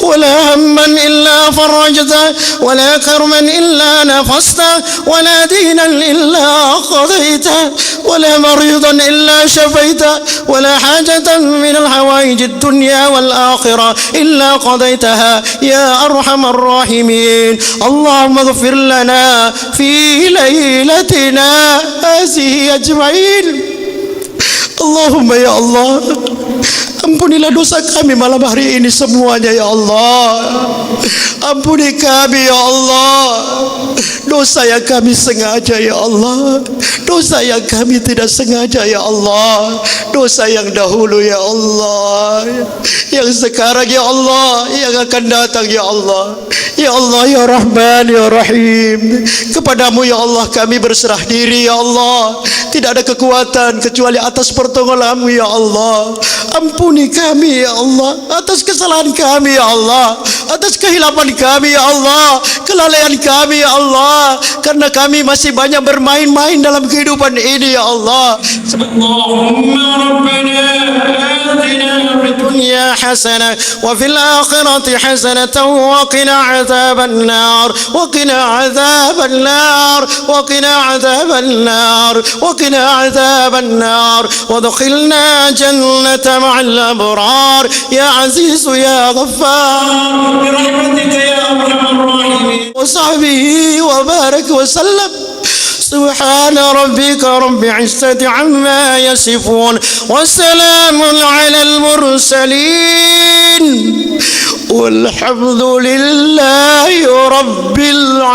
ولا هما إلا فرجته ولا كرما إلا نفسته ولا دينا إلا قضيته ولا مريضا إلا شفيته ولا حاجة من الحوائج الدنيا والآخرة إلا قضيتها يا أرحم الراحمين اللهم اغفر لنا في ليلتنا هذه أجمعين اللهم يا الله ampunilah dosa kami malam hari ini semuanya ya Allah. Ampuni kami ya Allah. Dosa yang kami sengaja ya Allah, dosa yang kami tidak sengaja ya Allah, dosa yang dahulu ya Allah, yang sekarang ya Allah, yang akan datang ya Allah. Ya Allah ya Rahman ya Rahim, kepadamu ya Allah kami berserah diri ya Allah. Tidak ada kekuatan kecuali atas pertolonganmu ya Allah. Ampuni kami ya Allah atas kesalahan kami ya Allah, atas kehilapan kami ya Allah, kelalaian kami ya Allah, karena kami masih banyak bermain-main dalam kehidupan ini ya Allah. Allahumma rabbana atina fid dunya hasanah wa fil akhirati hasanatan wa qina adzaban nar wa qina adzaban nar wa qina adzaban nar wa qina adzaban nar wa adkhilna jannata ma'al abrar ya aziz ya ghaffar bi rahmatika ya arhamar rahimin wa sahbihi wa barak wa sallam. سبحان ربك رب العزة عما يصفون وسلام على المرسلين والحمد لله رب العالمين.